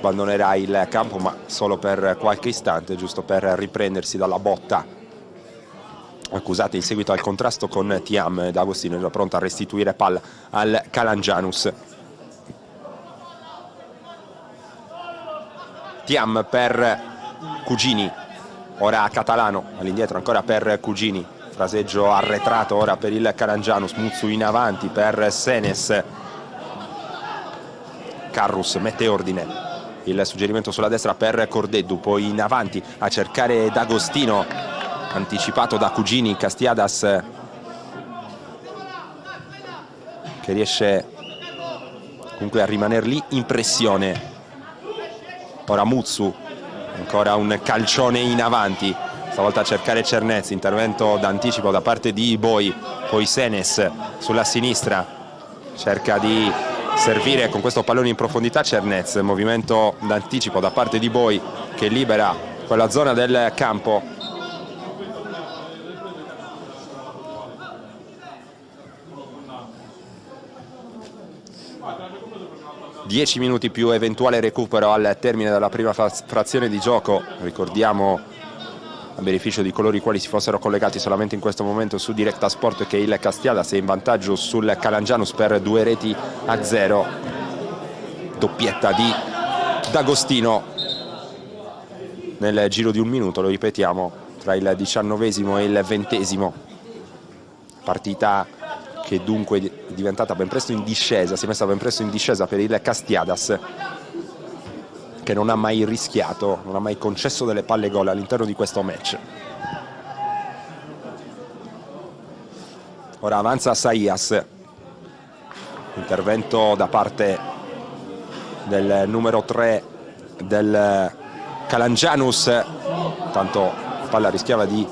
abbandonerà il campo, ma solo per qualche istante, giusto per riprendersi dalla botta accusata in seguito al contrasto con Thiam. D'Agostino è già pronto a restituire palla al Calangianus. Thiam per Cugini, ora Catalano, all'indietro ancora per Cugini, fraseggio arretrato ora per il Calangianus. Muzzu in avanti per Senes. Carrus mette ordine, il suggerimento sulla destra per Cordeddu, poi in avanti a cercare D'Agostino, anticipato da Cugini. Castiadas che riesce comunque a rimanere lì in pressione. Ora Muzzu, ancora un calcione in avanti, stavolta a cercare Cernez, intervento d'anticipo da parte di Boi, poi Senes sulla sinistra cerca di servire con questo pallone in profondità. Cernez, movimento d'anticipo da parte di Boi che libera quella zona del campo. Dieci minuti più eventuale recupero al termine della prima frazione di gioco. Ricordiamo, a beneficio di coloro i quali si fossero collegati solamente in questo momento su Directa Sport, che il Castiadas è in vantaggio sul Calangianus per 2-0. Doppietta di D'Agostino nel giro di un minuto, lo ripetiamo, tra il 19° e il 20°. Partita che dunque è diventata ben presto in discesa, si è messa ben presto in discesa per il Castiadas, che non ha mai rischiato, non ha mai concesso delle palle gol all'interno di questo match. Ora avanza Saias, intervento da parte del numero 3 del Calangianus, tanto la palla rischiava di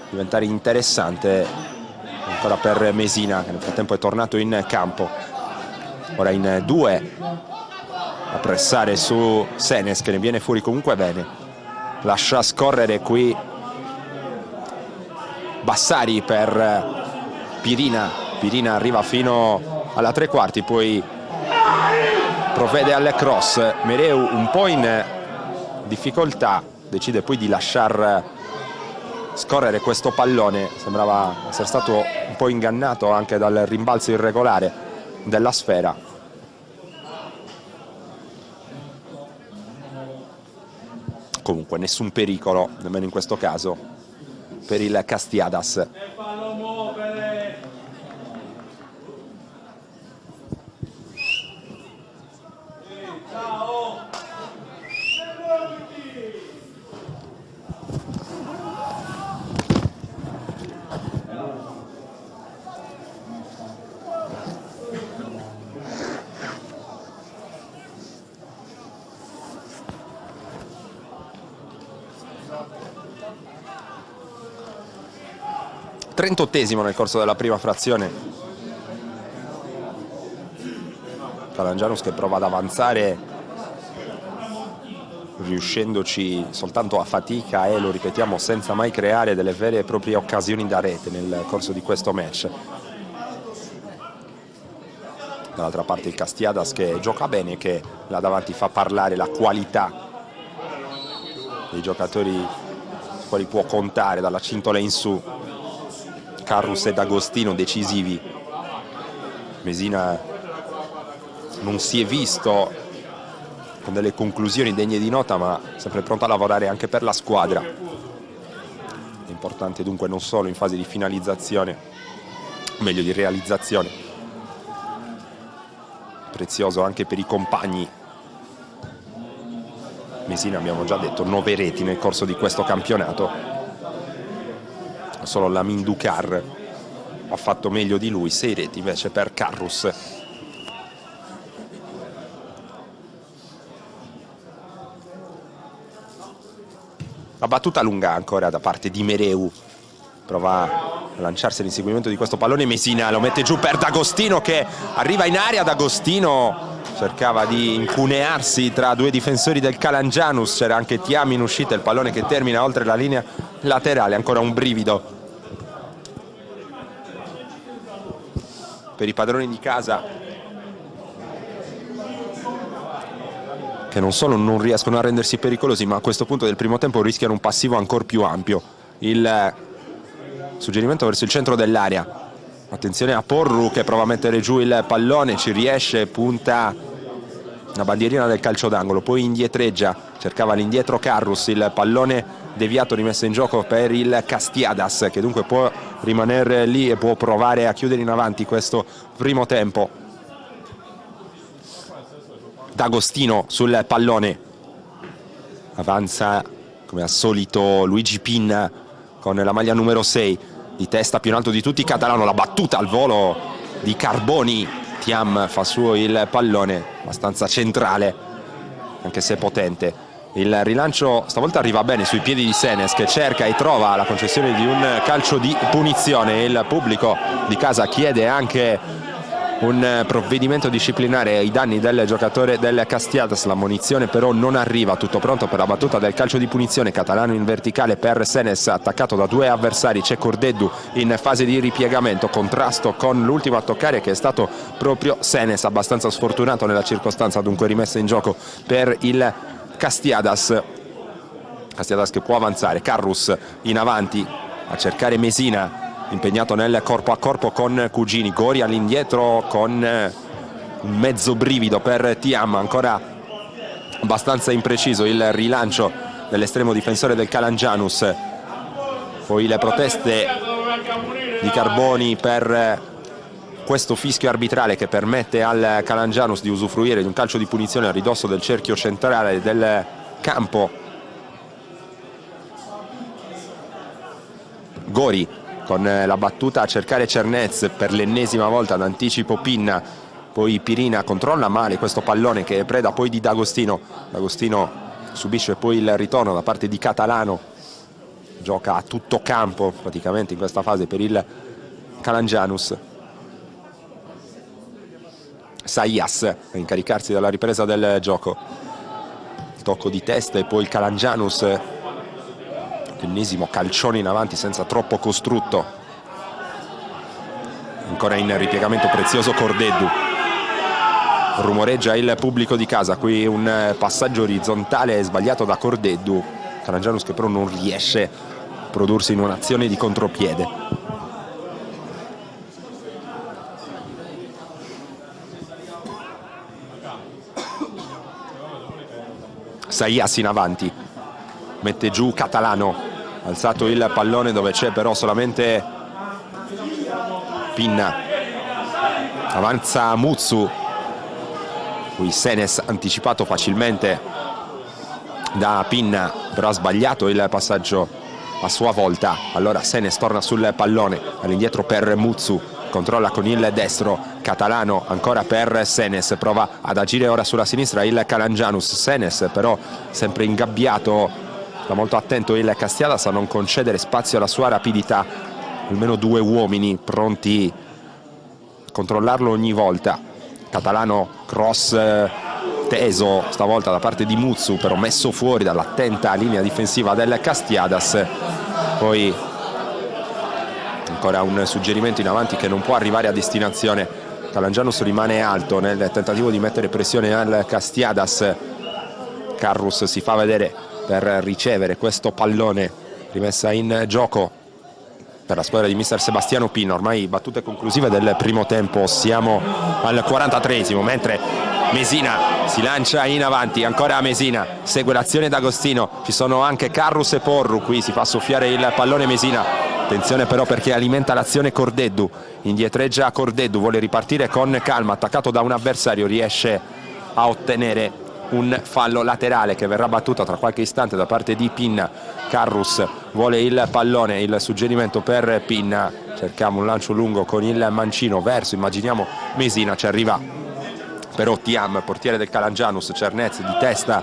diventare interessante. Ancora per Mesina, che nel frattempo è tornato in campo. Ora in due a pressare su Senes, che ne viene fuori comunque bene. Lascia scorrere qui Bassari per Pirina. Pirina arriva fino alla tre quarti, poi provvede al cross. Mereu un po' in difficoltà, decide poi di lasciar scorrere questo pallone. Sembrava essere stato un po' ingannato anche dal rimbalzo irregolare della sfera. Comunque nessun pericolo, nemmeno in questo caso, per il Castiadas. Trentottesimo nel corso della prima frazione. Calangianus che prova ad avanzare, riuscendoci soltanto a fatica e, lo ripetiamo, senza mai creare delle vere e proprie occasioni da rete nel corso di questo match. Dall'altra parte il Castiadas che gioca bene, che là davanti fa parlare la qualità dei giocatori quali può contare dalla cintola in su. Carrus ed Agostino decisivi. Mesina non si è visto con delle conclusioni degne di nota, ma sempre pronto a lavorare anche per la squadra. È importante dunque non solo in fase di finalizzazione, meglio di realizzazione. Prezioso anche per i compagni. Mesina, abbiamo già detto, 9 reti nel corso di questo campionato. Solo Lamin Ducar ha fatto meglio di lui, 6 reti invece per Carrus. La battuta lunga ancora da parte di Mereu, prova a lanciarsi all'inseguimento di questo pallone. Mesina lo mette giù per D'Agostino, che arriva in area. D'Agostino cercava di incunearsi tra due difensori del Calangianus, c'era anche Thiam in uscita, il pallone che termina oltre la linea laterale. Ancora un brivido per i padroni di casa. che non solo non riescono a rendersi pericolosi, ma a questo punto del primo tempo rischiano un passivo ancora più ampio. Il suggerimento verso il centro dell'area, attenzione a Porru che prova a mettere giù il pallone, ci riesce, punta la bandierina del calcio d'angolo, poi indietreggia, cercava l'indietro Carrus, il pallone deviato rimesso in gioco per il Castiadas, che dunque può rimanere lì e può provare a chiudere in avanti questo primo tempo. D'Agostino sul pallone, avanza come al solito Luigi Pinna con la maglia numero 6, di testa più in alto di tutti Catalano, la battuta al volo di Carboni, Thiam fa suo il pallone, abbastanza centrale anche se potente. Il rilancio stavolta arriva bene sui piedi di Senes, che cerca e trova la concessione di un calcio di punizione. Il pubblico di casa chiede anche un provvedimento disciplinare ai danni del giocatore del Castiadas. La munizione però non arriva, tutto pronto per la battuta del calcio di punizione. Catalano in verticale per Senes, attaccato da due avversari, c'è Cordeddu in fase di ripiegamento, contrasto con l'ultimo a toccare che è stato proprio Senes, abbastanza sfortunato nella circostanza, dunque rimessa in gioco per il Castiadas. Castiadas che può avanzare, Carrus in avanti a cercare Mesina, impegnato nel corpo a corpo con Cugini. Gori all'indietro con un mezzo brivido per Thiam, ancora abbastanza impreciso il rilancio dell'estremo difensore del Calangianus. Poi le proteste di Carboni per questo fischio arbitrale che permette al Calangianus di usufruire di un calcio di punizione a ridosso del cerchio centrale del campo. Gori con la battuta a cercare Cernez, per l'ennesima volta d'anticipo Pinna, poi Pirina controlla male questo pallone che è preda poi di D'Agostino. D'Agostino subisce poi il ritorno da parte di Catalano, gioca a tutto campo praticamente in questa fase per il Calangianus. Saias a incaricarsi della ripresa del gioco, tocco di testa e poi il Calangianus, l'ennesimo calcione in avanti senza troppo costrutto. Ancora in ripiegamento prezioso Cordeddu, rumoreggia il pubblico di casa, qui un passaggio orizzontale sbagliato da Cordeddu, Calangianus che però non riesce a prodursi in un'azione di contropiede. Saias in avanti, mette giù Catalano, alzato il pallone dove c'è però solamente Pinna, avanza Muzzu, qui Senes anticipato facilmente da Pinna, però ha sbagliato il passaggio a sua volta. Allora Senes torna sul pallone, all'indietro per Muzzu, controlla con il destro, Catalano ancora per Senes, prova ad agire ora sulla sinistra il Calangianus. Senes però sempre ingabbiato, sta molto attento il Castiadas a non concedere spazio alla sua rapidità, almeno due uomini pronti a controllarlo ogni volta. Catalano, cross teso stavolta da parte di Muzzu, però messo fuori dall'attenta linea difensiva del Castiadas. Poi ancora un suggerimento in avanti che non può arrivare a destinazione. Calangianus rimane alto nel tentativo di mettere pressione al Castiadas. Carrus si fa vedere per ricevere questo pallone, rimessa in gioco per la squadra di mister Sebastiano Pinna. Ormai battute conclusive del primo tempo, siamo al 43esimo, mentre Mesina si lancia in avanti, ancora Mesina, segue l'azione d'Agostino, ci sono anche Carrus e Porru, qui si fa soffiare il pallone Mesina. Attenzione però perché alimenta l'azione Cordeddu, indietreggia Cordeddu, vuole ripartire con calma, attaccato da un avversario, riesce a ottenere un fallo laterale che verrà battuto tra qualche istante da parte di Pinna. Carrus vuole il pallone, il suggerimento per Pinna, cerchiamo un lancio lungo con il mancino verso, immaginiamo Mesina, ci arriva però Thiam, portiere del Calangianus. Cernez di testa,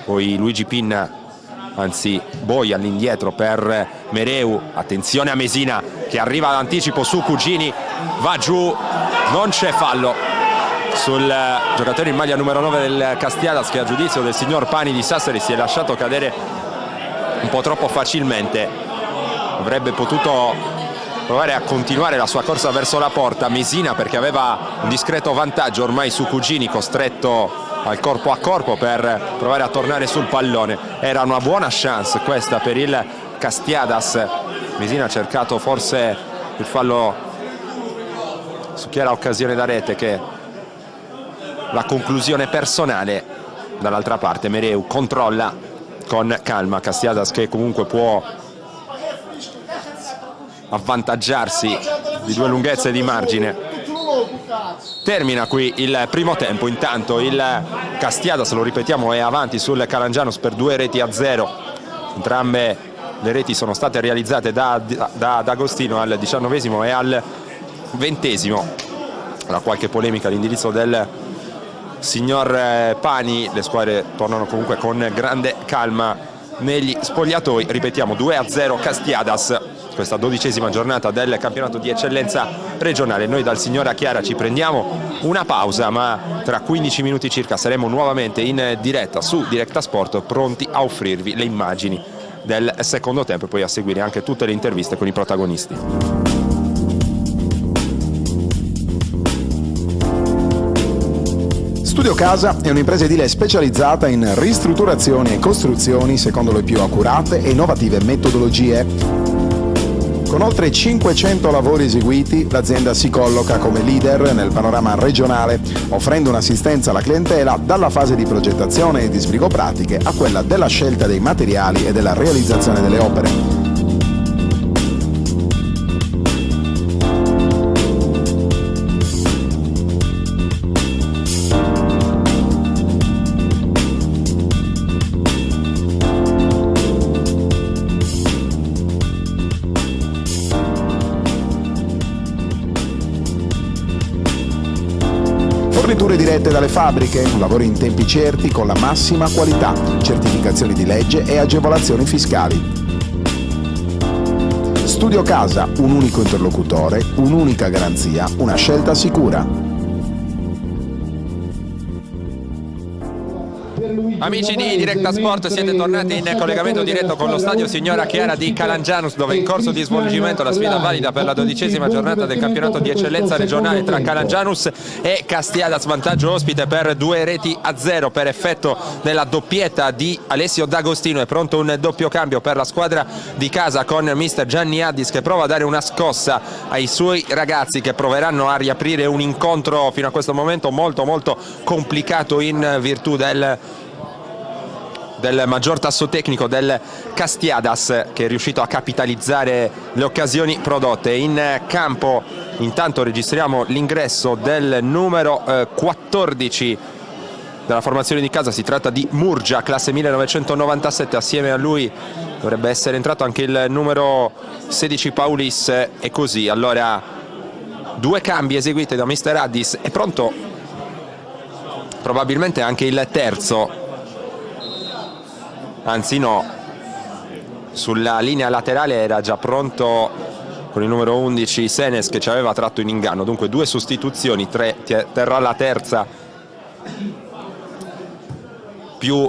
poi Luigi Pinna, anzi Boi all'indietro per Mereu, attenzione a Mesina che arriva all'anticipo su Cugini, va giù, non c'è fallo sul giocatore in maglia numero 9 del Castiadas, che a giudizio del signor Pani di Sassari si è lasciato cadere un po' troppo facilmente, avrebbe potuto provare a continuare la sua corsa verso la porta. Mesina, perché aveva un discreto vantaggio ormai su Cugini, costretto al corpo a corpo per provare a tornare sul pallone. Era una buona chance questa per il Castiadas. Mesina ha cercato forse il fallo su chi era occasione da rete, che la conclusione personale. Dall'altra parte Mereu controlla con calma Castiadas, che comunque può avvantaggiarsi di 2 lunghezze di margine. Termina qui il primo tempo. Intanto il Castiadas, lo ripetiamo, è avanti sul Calangianus per 2-0. Entrambe le reti sono state realizzate da D'Agostino al 19° e al 20°. Era qualche polemica all'indirizzo del signor Pani. Le squadre tornano comunque con grande calma negli spogliatoi. Ripetiamo, 2-0 Castiadas, questa 12ª giornata del campionato di eccellenza regionale. Noi dal Signora Chiara ci prendiamo una pausa, ma tra 15 minuti circa saremo nuovamente in diretta su Directa Sport, pronti a offrirvi le immagini del secondo tempo e poi a seguire anche tutte le interviste con i protagonisti. Studio Casa è un'impresa edile specializzata in ristrutturazioni e costruzioni secondo le più accurate e innovative metodologie. Con oltre 500 lavori eseguiti, l'azienda si colloca come leader nel panorama regionale, offrendo un'assistenza alla clientela dalla fase di progettazione e di sbrigo pratiche a quella della scelta dei materiali e della realizzazione delle opere. Forniture dirette dalle fabbriche, lavori in tempi certi con la massima qualità, certificazioni di legge e agevolazioni fiscali. Studio Casa, un unico interlocutore, un'unica garanzia, una scelta sicura. Amici di Directa Sport, siete tornati in collegamento diretto con lo stadio Signora Chiara di Calangianus, dove è in corso di svolgimento la sfida valida per la 12ª giornata del campionato di eccellenza regionale tra Calangianus e Castiadas. Vantaggio ospite per 2-0 per effetto della doppietta di Alessio D'Agostino. È pronto un doppio cambio per la squadra di casa con mister Gianni Addis, che prova a dare una scossa ai suoi ragazzi, che proveranno a riaprire un incontro fino a questo momento molto complicato in virtù del maggior tasso tecnico del Castiadas, che è riuscito a capitalizzare le occasioni prodotte. In campo intanto registriamo l'ingresso del numero 14 della formazione di casa. Si tratta di Murgia, classe 1997. Assieme a lui dovrebbe essere entrato anche il numero 16 Paulis, e così. Allora, 2 cambi eseguiti da mister Addis. È pronto probabilmente anche il terzo. Anzi no, sulla linea laterale era già pronto con il numero 11 Senes, che ci aveva tratto in inganno. Dunque 2 sostituzioni, terrà la terza più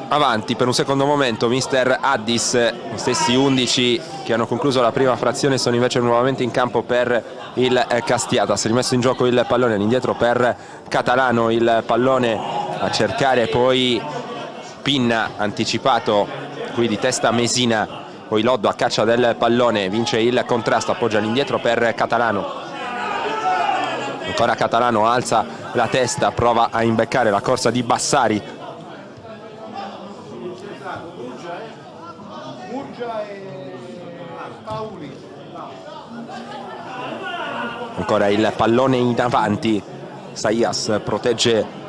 avanti. Per un secondo momento mister Addis, gli stessi 11 che hanno concluso la prima frazione sono invece nuovamente in campo per il Castiadas. Rimesso in gioco il pallone all'indietro per Catalano, il pallone a cercare poi Pinna, anticipato qui di testa Mesina, poi Loddo a caccia del pallone, vince il contrasto, appoggia all'indietro per Catalano. Ancora Catalano alza la testa, prova a imbeccare la corsa di Bassari. Ancora il pallone in avanti, Saias protegge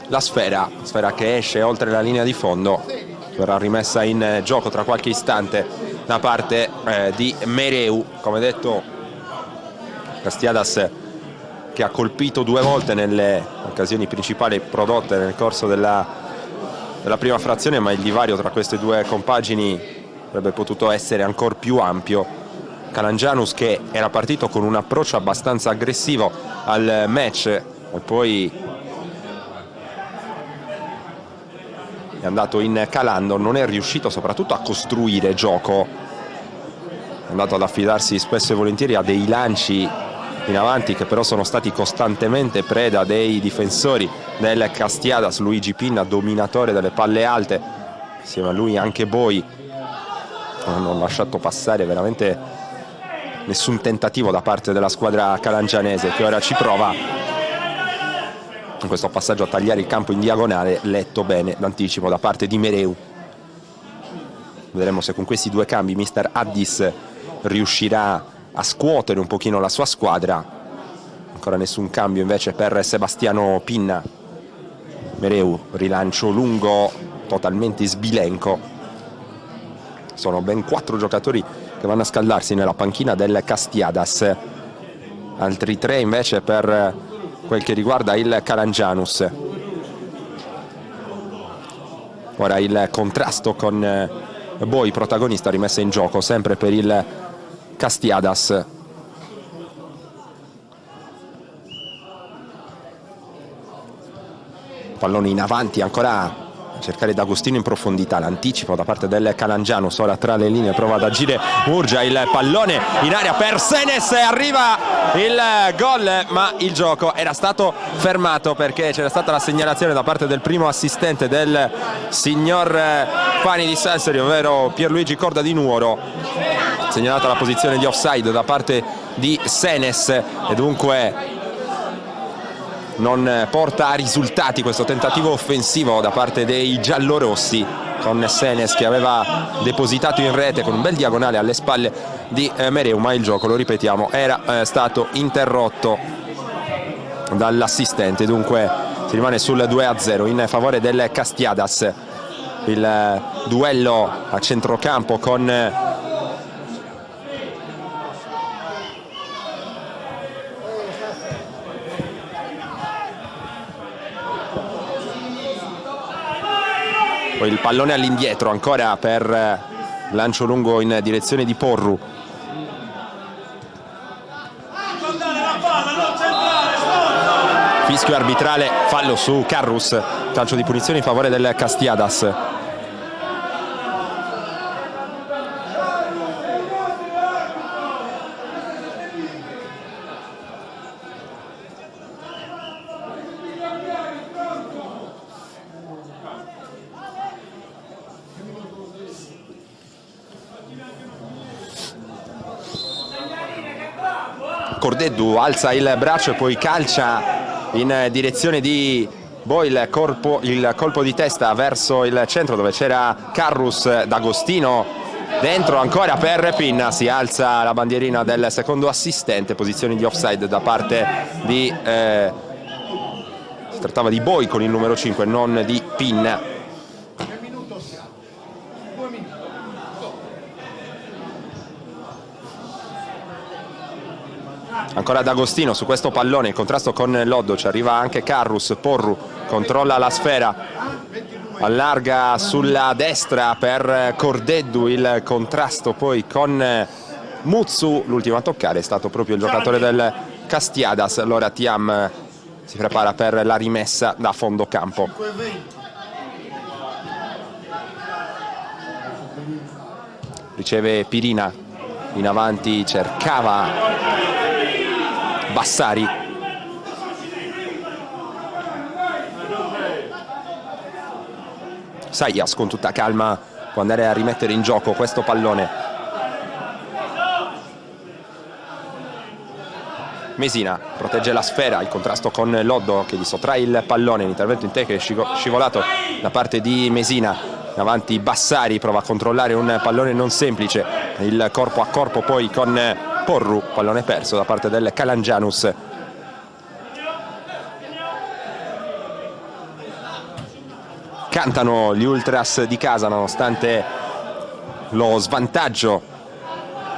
la sfera che esce oltre la linea di fondo, verrà rimessa in gioco tra qualche istante da parte di Mereu. Come detto, Castiadas, che ha colpito 2 volte nelle occasioni principali prodotte nel corso della prima frazione, ma il divario tra queste 2 compagini avrebbe potuto essere ancora più ampio. Calangianus, che era partito con un approccio abbastanza aggressivo al match e poi è andato in calando, non è riuscito soprattutto a costruire gioco, è andato ad affidarsi spesso e volentieri a dei lanci in avanti che però sono stati costantemente preda dei difensori del Castiadas, Luigi Pinna, dominatore delle palle alte, insieme a lui anche Boi. Non hanno lasciato passare veramente nessun tentativo da parte della squadra calangianese, che ora ci prova in questo passaggio a tagliare il campo in diagonale, letto bene d'anticipo da parte di Mereu. Vedremo se con questi due cambi mister Addis riuscirà a scuotere un pochino la sua squadra. Ancora nessun cambio invece per Sebastiano Pinna. Mereu, rilancio lungo totalmente sbilenco. Sono ben 4 giocatori che vanno a scaldarsi nella panchina del Castiadas, altri 3 invece per quel che riguarda il Calangianus. Ora il contrasto con Boi, protagonista, rimessa in gioco sempre per il Castiadas. Pallone in avanti ancora a cercare D'Agostino in profondità, l'anticipo da parte del Calangianus, ora tra le linee prova ad agire Murgia, il pallone in aria per Senes, arriva il gol, ma il gioco era stato fermato perché c'era stata la segnalazione da parte del primo assistente del signor Pani di Sassari, ovvero Pierluigi Corda di Nuoro, segnalata la posizione di offside da parte di Senes e dunque non porta a risultati questo tentativo offensivo da parte dei giallorossi, con Senes che aveva depositato in rete con un bel diagonale alle spalle di Mereu, ma il gioco, lo ripetiamo, era stato interrotto dall'assistente, dunque si rimane sul 2-0 in favore del Castiadas. Il duello a centrocampo con poi il pallone all'indietro ancora per lancio lungo in direzione di Porru. Fischio arbitrale, fallo su Carrus, calcio di punizione in favore del Castiadas. Cordeddu alza il braccio e poi calcia in direzione di Boi, il colpo di testa verso il centro dove c'era Carrus. D'Agostino dentro ancora per Pinna, si alza la bandierina del secondo assistente, posizioni di offside da parte di si trattava di Boi con il numero 5, non di Pinna. Ancora D'Agostino su questo pallone, in contrasto con Loddo, ci arriva anche Carrus. Porru controlla la sfera, allarga sulla destra per Cordeddu, il contrasto poi con Muzzu, l'ultimo a toccare è stato proprio il giocatore del Castiadas. Allora Thiam si prepara per la rimessa da fondo campo. Riceve Pirina, in avanti cercava Bassari. Saias con tutta calma può andare a rimettere in gioco questo pallone. Mesina protegge la sfera, il contrasto con Loddo che gli sottrae il pallone, l'intervento in te che è scivolato da parte di Mesina. In avanti Bassari prova a controllare un pallone non semplice, il corpo a corpo poi con Porru, pallone perso da parte del Calangianus. Cantano gli ultras di casa nonostante lo svantaggio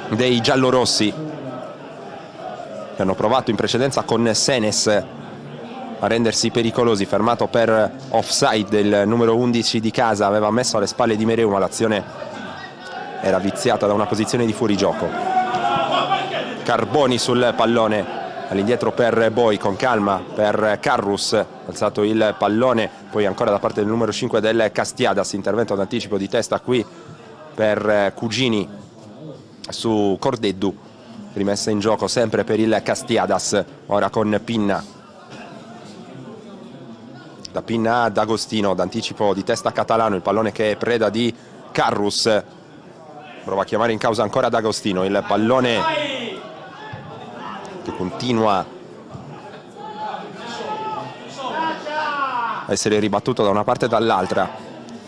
dei giallorossi, che hanno provato in precedenza con Senes a rendersi pericolosi, fermato per offside. Il numero 11 di casa aveva messo alle spalle di Mereu, ma l'azione era viziata da una posizione di fuorigioco. Carboni sul pallone, all'indietro per Boi, con calma per Carrus, alzato il pallone poi ancora da parte del numero 5 del Castiadas, intervento d'anticipo di testa qui per Cugini su Cordeddu, rimessa in gioco sempre per il Castiadas, ora con Pinna. da pinna ad Agostino, d'anticipo di testa Catalano, il pallone che è preda di Carrus, prova a chiamare in causa ancora D'Agostino, il pallone che continua a essere ribattuto da una parte e dall'altra,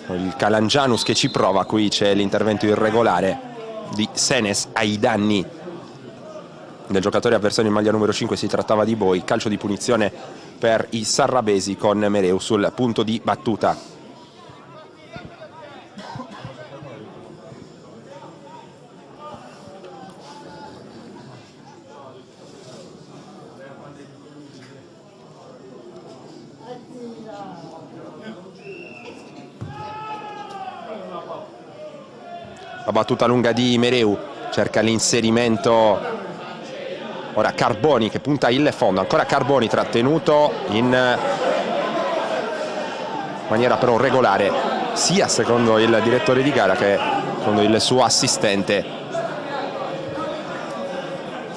il Calangianus che ci prova, qui c'è l'intervento irregolare di Senes ai danni del giocatore avversario in maglia numero 5, si trattava di Boi, calcio di punizione per i sarrabesi con Mereu sul punto di battuta. La battuta lunga di Mereu, cerca l'inserimento, ora Carboni che punta il fondo, ancora Carboni trattenuto in maniera però regolare, sia secondo il direttore di gara che secondo il suo assistente.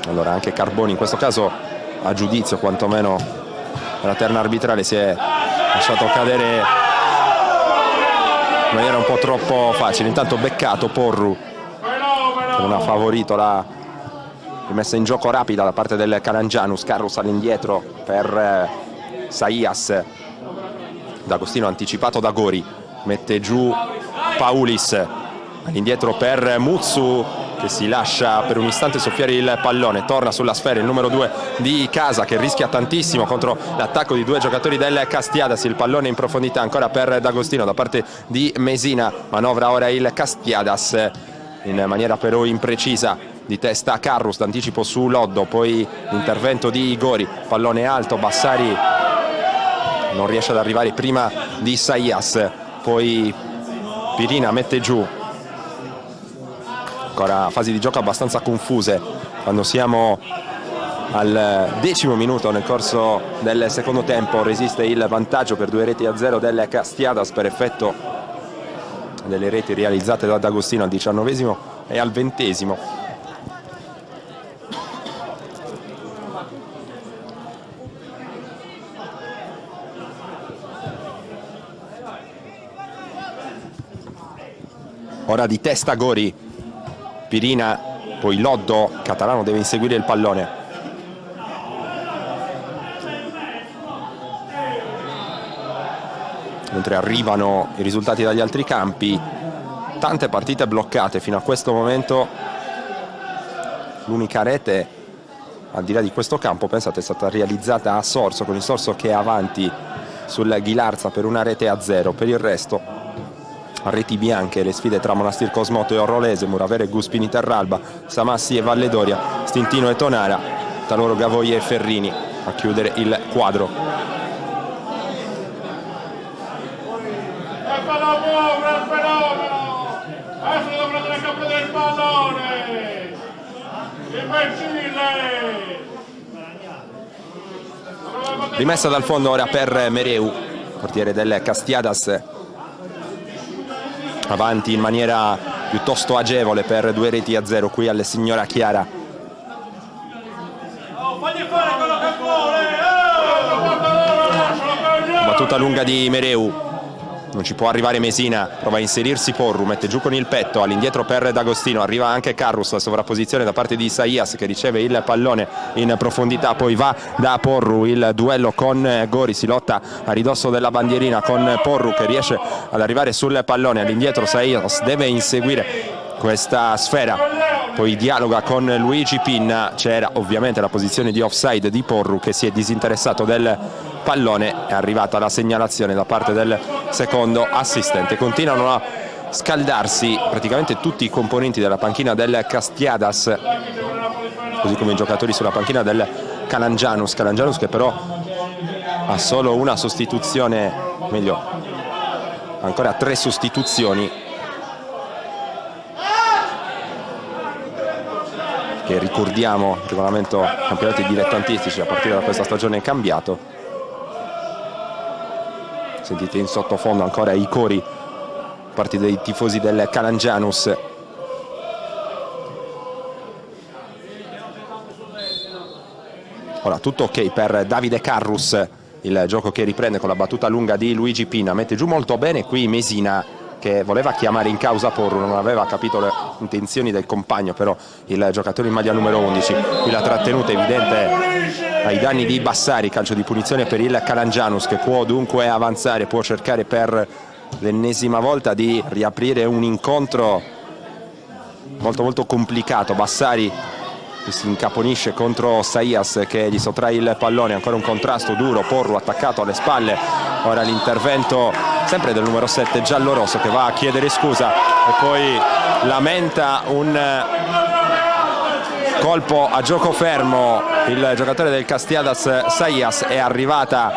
Allora anche Carboni in questo caso, a giudizio quantomeno della terna arbitrale, si è lasciato cadere in maniera un po' troppo facile. Intanto beccato Porru, che non ha favorito la rimessa in gioco rapida da parte del Calangianus. Carrus all'indietro per Saias, D'Agostino anticipato da Gori, mette giù Paulis, all'indietro per Muzzu che si lascia per un istante soffiare il pallone, torna sulla sfera il numero 2 di Casa che rischia tantissimo contro l'attacco di due giocatori del Castiadas. Il pallone in profondità ancora per D'Agostino da parte di Mesina, manovra ora il Castiadas in maniera però imprecisa, di testa Carrus, d'anticipo su Loddo, poi l'intervento di Gori, pallone alto, Bassari non riesce ad arrivare prima di Saias, poi Pirina mette giù. Ancora fasi di gioco abbastanza confuse quando siamo al 10° minuto nel corso del secondo tempo. Resiste il vantaggio per 2-0 del Castiadas per effetto delle reti realizzate da D'Agostino al 19° e al 20°. Ora di testa Gori, Pirina, poi Loddo, Catalano deve inseguire il pallone. Mentre arrivano i risultati dagli altri campi, tante partite bloccate fino a questo momento. L'unica rete al di là di questo campo, pensate, è stata realizzata a Sorso, con il Sorso che è avanti sul Ghilarza per 1-0. Per il resto a reti bianche le sfide tra Monastir Cosmoto e Orrolese, Muravere e Guspini Terralba, Samassi e Valledoria, Stintino e Tonara, tra loro Gavoia e Ferrini a chiudere il quadro. Rimessa dal fondo ora per Mereu, portiere del Castiadas, avanti in maniera piuttosto agevole per 2-0 qui alle Signora Chiara. Battuta lunga di Mereu, non ci può arrivare Mesina, prova a inserirsi Porru, mette giù con il petto, all'indietro per D'Agostino, arriva anche Carrus, la sovrapposizione da parte di Saias che riceve il pallone in profondità, poi va da Porru, il duello con Gori, si lotta a ridosso della bandierina con Porru che riesce ad arrivare sul pallone, all'indietro Saias deve inseguire questa sfera, poi dialoga con Luigi Pinna, c'era ovviamente la posizione di offside di Porru che si è disinteressato del pallone, è arrivata la segnalazione da parte del secondo assistente. Continuano a scaldarsi praticamente tutti i componenti della panchina del Castiadas, così come i giocatori sulla panchina del Calangianus che però ha solo una sostituzione, meglio ancora 3 sostituzioni, che ricordiamo il regolamento campionati dilettantistici a partire da questa stagione è cambiato. Sentite in sottofondo ancora i cori parti dei tifosi del Calangianus. Ora tutto ok per Davide Carrus il gioco che riprende con la battuta lunga di Luigi Pinna, mette giù molto bene qui Mesina, che voleva chiamare in causa Porru, non aveva capito le intenzioni del compagno, però il giocatore in maglia numero 11, qui la trattenuta evidente ai danni di Bassari, calcio di punizione per il Calangianus, che può dunque avanzare, può cercare per l'ennesima volta di riaprire un incontro molto complicato. Bassari si incaponisce contro Saias che gli sottrae il pallone, ancora un contrasto duro, Porru attaccato alle spalle, ora l'intervento sempre del numero 7 giallorosso che va a chiedere scusa e poi lamenta un colpo a gioco fermo il giocatore del Castiadas Saias. È arrivata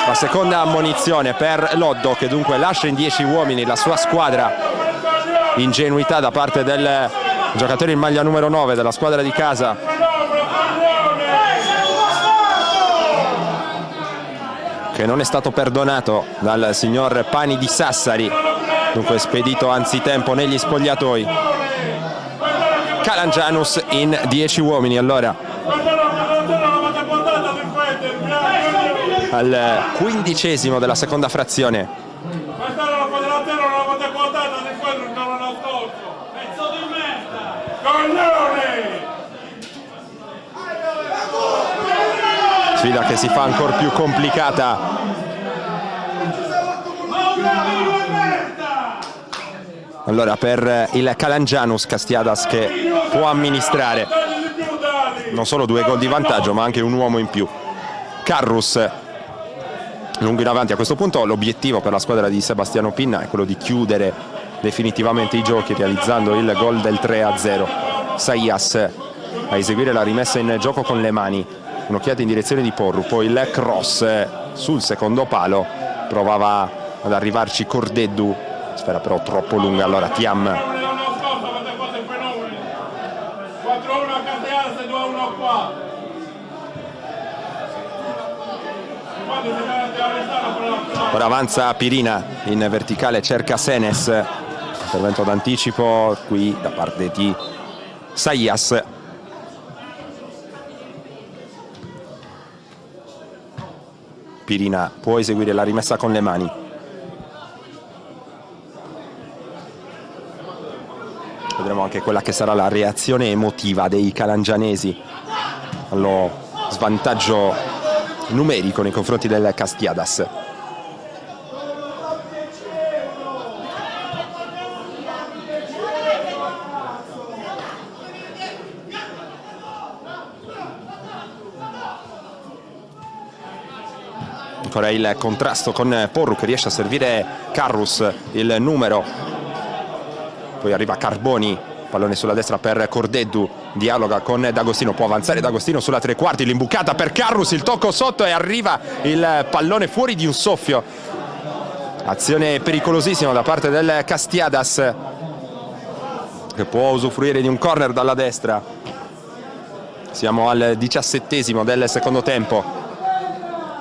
la seconda ammonizione per Loddo, che dunque lascia in 10 uomini la sua squadra. Ingenuità da parte del giocatore in maglia numero 9 della squadra di casa, che non è stato perdonato dal signor Pani di Sassari, dunque spedito anzitempo negli spogliatoi. Calangianus in 10 uomini allora al 15° della seconda frazione. Sfida che si fa ancora più complicata. Allora per il Calangianus, Castiadas che può amministrare non solo 2 gol di vantaggio ma anche un uomo in più. Carrus lungo in avanti. A questo punto l'obiettivo per la squadra di Sebastiano Pinna è quello di chiudere definitivamente i giochi realizzando il gol del 3-0. Saias a eseguire la rimessa in gioco con le mani, un'occhiata in direzione di Porru, poi il cross sul secondo palo, provava ad arrivarci Cordeddu, sfera però troppo lunga, allora Tiam ora avanza Pirina in verticale, cerca Senes, intervento d'anticipo qui da parte di Saias. Pirina può eseguire la rimessa con le mani. Vedremo anche quella che sarà la reazione emotiva dei calangianesi allo svantaggio numerico nei confronti del Castiadas. Ancora il contrasto con Porru che riesce a servire Carrus il numero, poi arriva Carboni, pallone sulla destra per Cordeddu, dialoga con D'Agostino, può avanzare D'Agostino sulla tre quarti, l'imbucata per Carrus, il tocco sotto e arriva il pallone fuori di un soffio. Azione pericolosissima da parte del Castiadas che può usufruire di un corner dalla destra. Siamo al 17° del secondo tempo.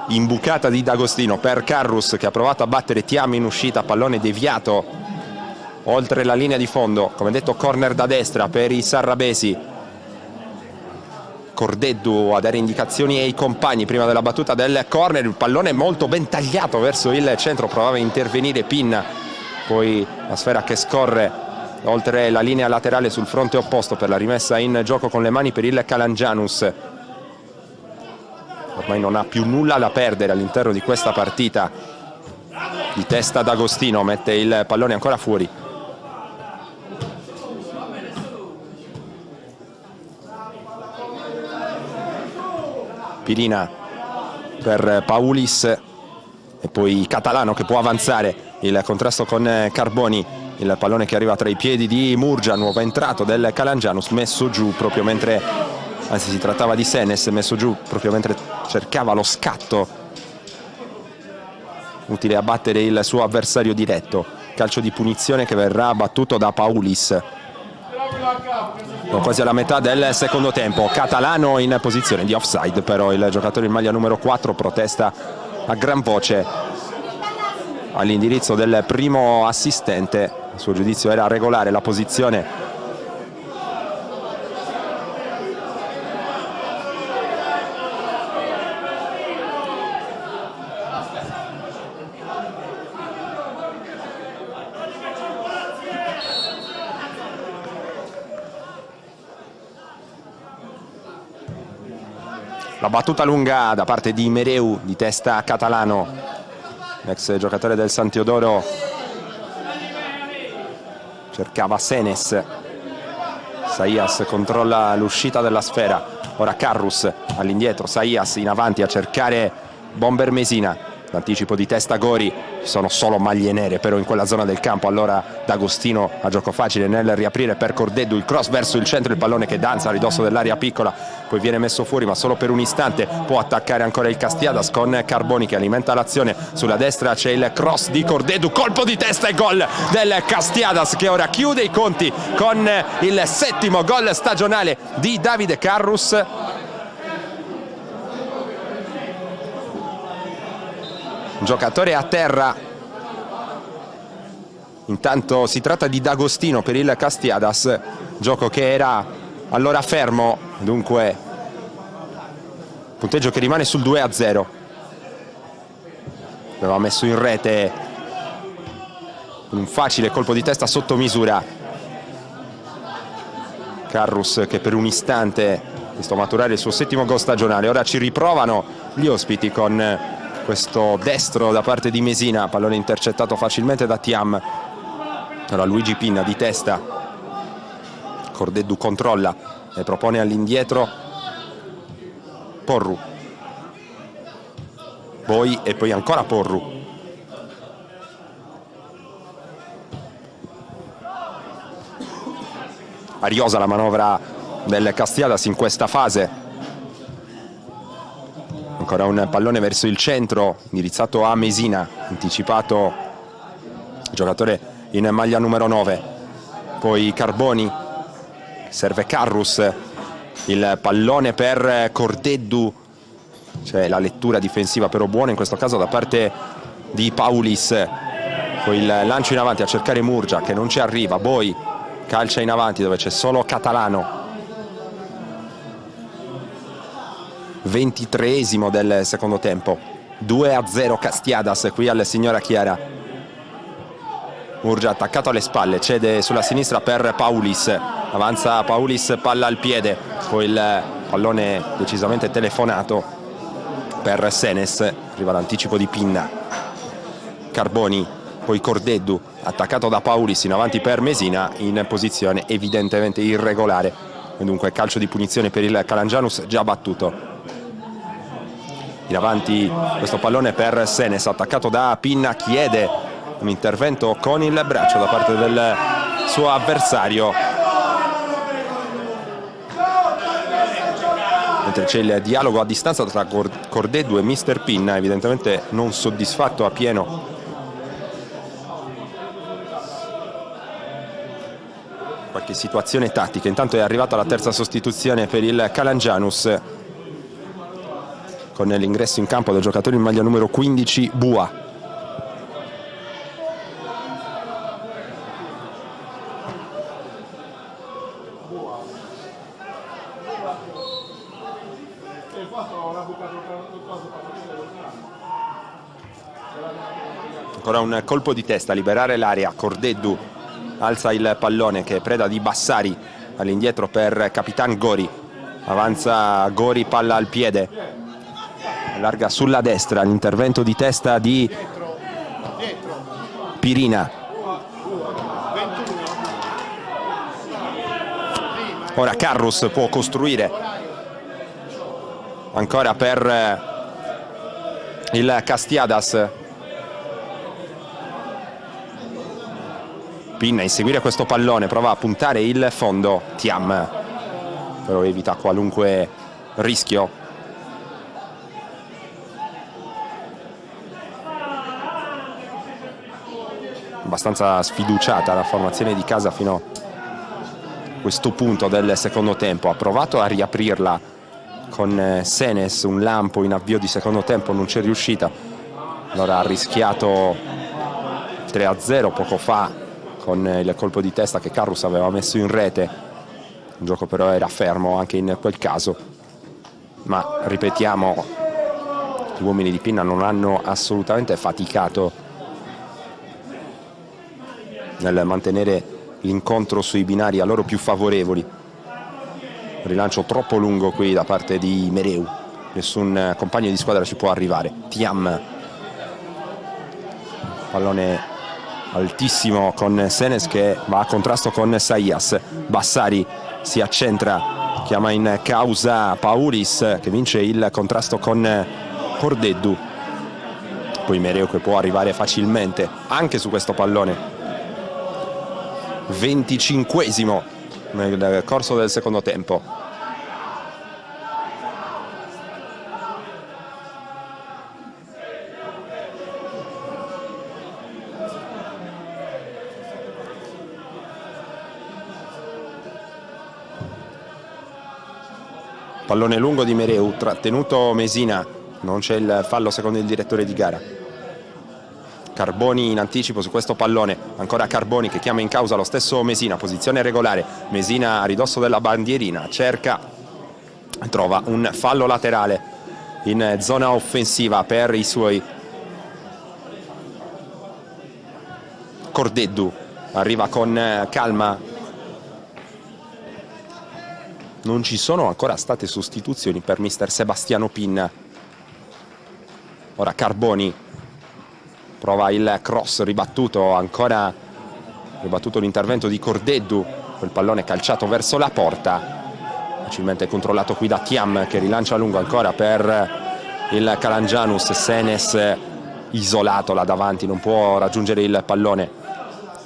Imbucata di D'Agostino per Carrus che ha provato a battere Tiam in uscita, pallone deviato oltre la linea di fondo, come detto corner da destra per i sarrabesi. Cordeddu a dare indicazioni ai compagni prima della battuta del corner, il pallone molto ben tagliato verso il centro, provava a intervenire Pinna, poi la sfera che scorre oltre la linea laterale sul fronte opposto per la rimessa in gioco con le mani per il Calangianus. Ormai non ha più nulla da perdere all'interno di questa partita. Di testa D'Agostino mette il pallone ancora fuori. Pirina per Paulis e poi Catalano che può avanzare, il contrasto con Carboni, il pallone che arriva tra i piedi di Murgia, nuovo entrato del Calangianus, messo giù proprio mentre, anzi si trattava di Senes, messo giù proprio mentre cercava lo scatto utile a battere il suo avversario diretto. Calcio di punizione che verrà battuto da Paulis. Quasi alla metà del secondo tempo. Catalano in posizione di offside, però il giocatore in maglia numero 4 protesta a gran voce all'indirizzo del primo assistente. Il suo giudizio era regolare la posizione. La battuta lunga da parte di Mereu, di testa Catalano, ex giocatore del San Teodoro. Cercava Senes. Saias controlla l'uscita della sfera. Ora Carrus all'indietro, Saias in avanti a cercare Bomber Mesina. L'anticipo di testa Gori, ci sono solo maglie nere però in quella zona del campo, allora D'Agostino a gioco facile nel riaprire per Cordeddu, il cross verso il centro, il pallone che danza a ridosso dell'area piccola, poi viene messo fuori ma solo per un istante, può attaccare ancora il Castiadas con Carboni che alimenta l'azione, sulla destra c'è il cross di Cordeddu, colpo di testa e gol del Castiadas che ora chiude i conti con il 7° gol stagionale di Davide Carrus. Giocatore a terra, intanto si tratta di D'Agostino per il Castiadas, gioco che era allora fermo, dunque punteggio che rimane sul 2-0. Aveva messo in rete un facile colpo di testa sotto misura Carrus, che per un istante ha visto maturare il suo 7° gol stagionale. Ora ci riprovano gli ospiti con questo destro da parte di Mesina, pallone intercettato facilmente da Thiam. Ora Luigi Pinna di testa, Cordeddu controlla e propone all'indietro Porru, poi e poi ancora Porru. Ariosa la manovra del Castiadas in questa fase. Ancora un pallone verso il centro, indirizzato a Mesina, anticipato il giocatore in maglia numero 9. Poi Carboni, serve Carrus, il pallone per Cordeddu, c'è la lettura difensiva però buona in questo caso da parte di Paulis. Poi il lancio in avanti a cercare Murgia che non ci arriva, Boi calcia in avanti dove c'è solo Catalano. 23esimo del secondo tempo, 2-0 Castiadas qui al Signora Chiara. Murgia attaccato alle spalle, cede sulla sinistra per Paulis, avanza Paulis, palla al piede, poi il pallone decisamente telefonato per Senes, arriva l'anticipo di Pinna. Carboni, poi Cordeddu, attaccato da Paulis in avanti per Mesina, in posizione evidentemente irregolare, e dunque calcio di punizione per il Calangianus già battuto. In avanti questo pallone per Senes, attaccato da Pinna, chiede un intervento con il braccio da parte del suo avversario, mentre c'è il dialogo a distanza tra Cordeddu e Mister Pinna, evidentemente non soddisfatto appieno qualche situazione tattica. Intanto è arrivata la terza sostituzione per il Calangianus, con l'ingresso in campo del giocatore in maglia numero 15, Bua. Ancora un colpo di testa a liberare l'area, Cordeddu alza il pallone che è preda di Bassari, all'indietro per Capitan Gori, avanza Gori, palla al piede, allarga sulla destra, l'intervento di testa di Pirina. Ora Carrus può costruire, ancora per il Castiadas. Pinna a inseguire questo pallone, prova a puntare il fondo, Thiam però evita qualunque rischio. Abbastanza sfiduciata la formazione di casa fino a questo punto del secondo tempo. Ha provato a riaprirla con Senes, un lampo in avvio di secondo tempo, non c'è riuscita. Allora ha rischiato 3-0 poco fa con il colpo di testa che Carrus aveva messo in rete. Il gioco però era fermo anche in quel caso, ma ripetiamo, gli uomini di Pinna non hanno assolutamente faticato nel mantenere l'incontro sui binari a loro più favorevoli. Rilancio troppo lungo qui da parte di Mereu. nessun compagno di squadra ci può arrivare. Thiam, pallone altissimo con Senes che va a contrasto con Saïas. Bassari si accentra, chiama in causa Paulis che vince il contrasto con Cordeddu. Poi Mereu che può arrivare facilmente anche su questo pallone. 25esimo nel corso del secondo tempo. Pallone lungo di Mereu, trattenuto Mesina, non c'è il fallo secondo il direttore di gara. Carboni in anticipo su questo pallone, ancora Carboni che chiama in causa lo stesso Mesina, posizione regolare. Mesina a ridosso della bandierina, cerca, trova un fallo laterale in zona offensiva per i suoi. Cordeddu arriva con calma. Non ci sono ancora state sostituzioni per mister Sebastiano Pinna. Ora Carboni prova il cross ribattuto, ancora ribattuto l'intervento di Cordeddu, quel pallone calciato verso la porta, facilmente controllato qui da Thiam che rilancia a lungo ancora per il Calangianus. Senes isolato là davanti, non può raggiungere il pallone.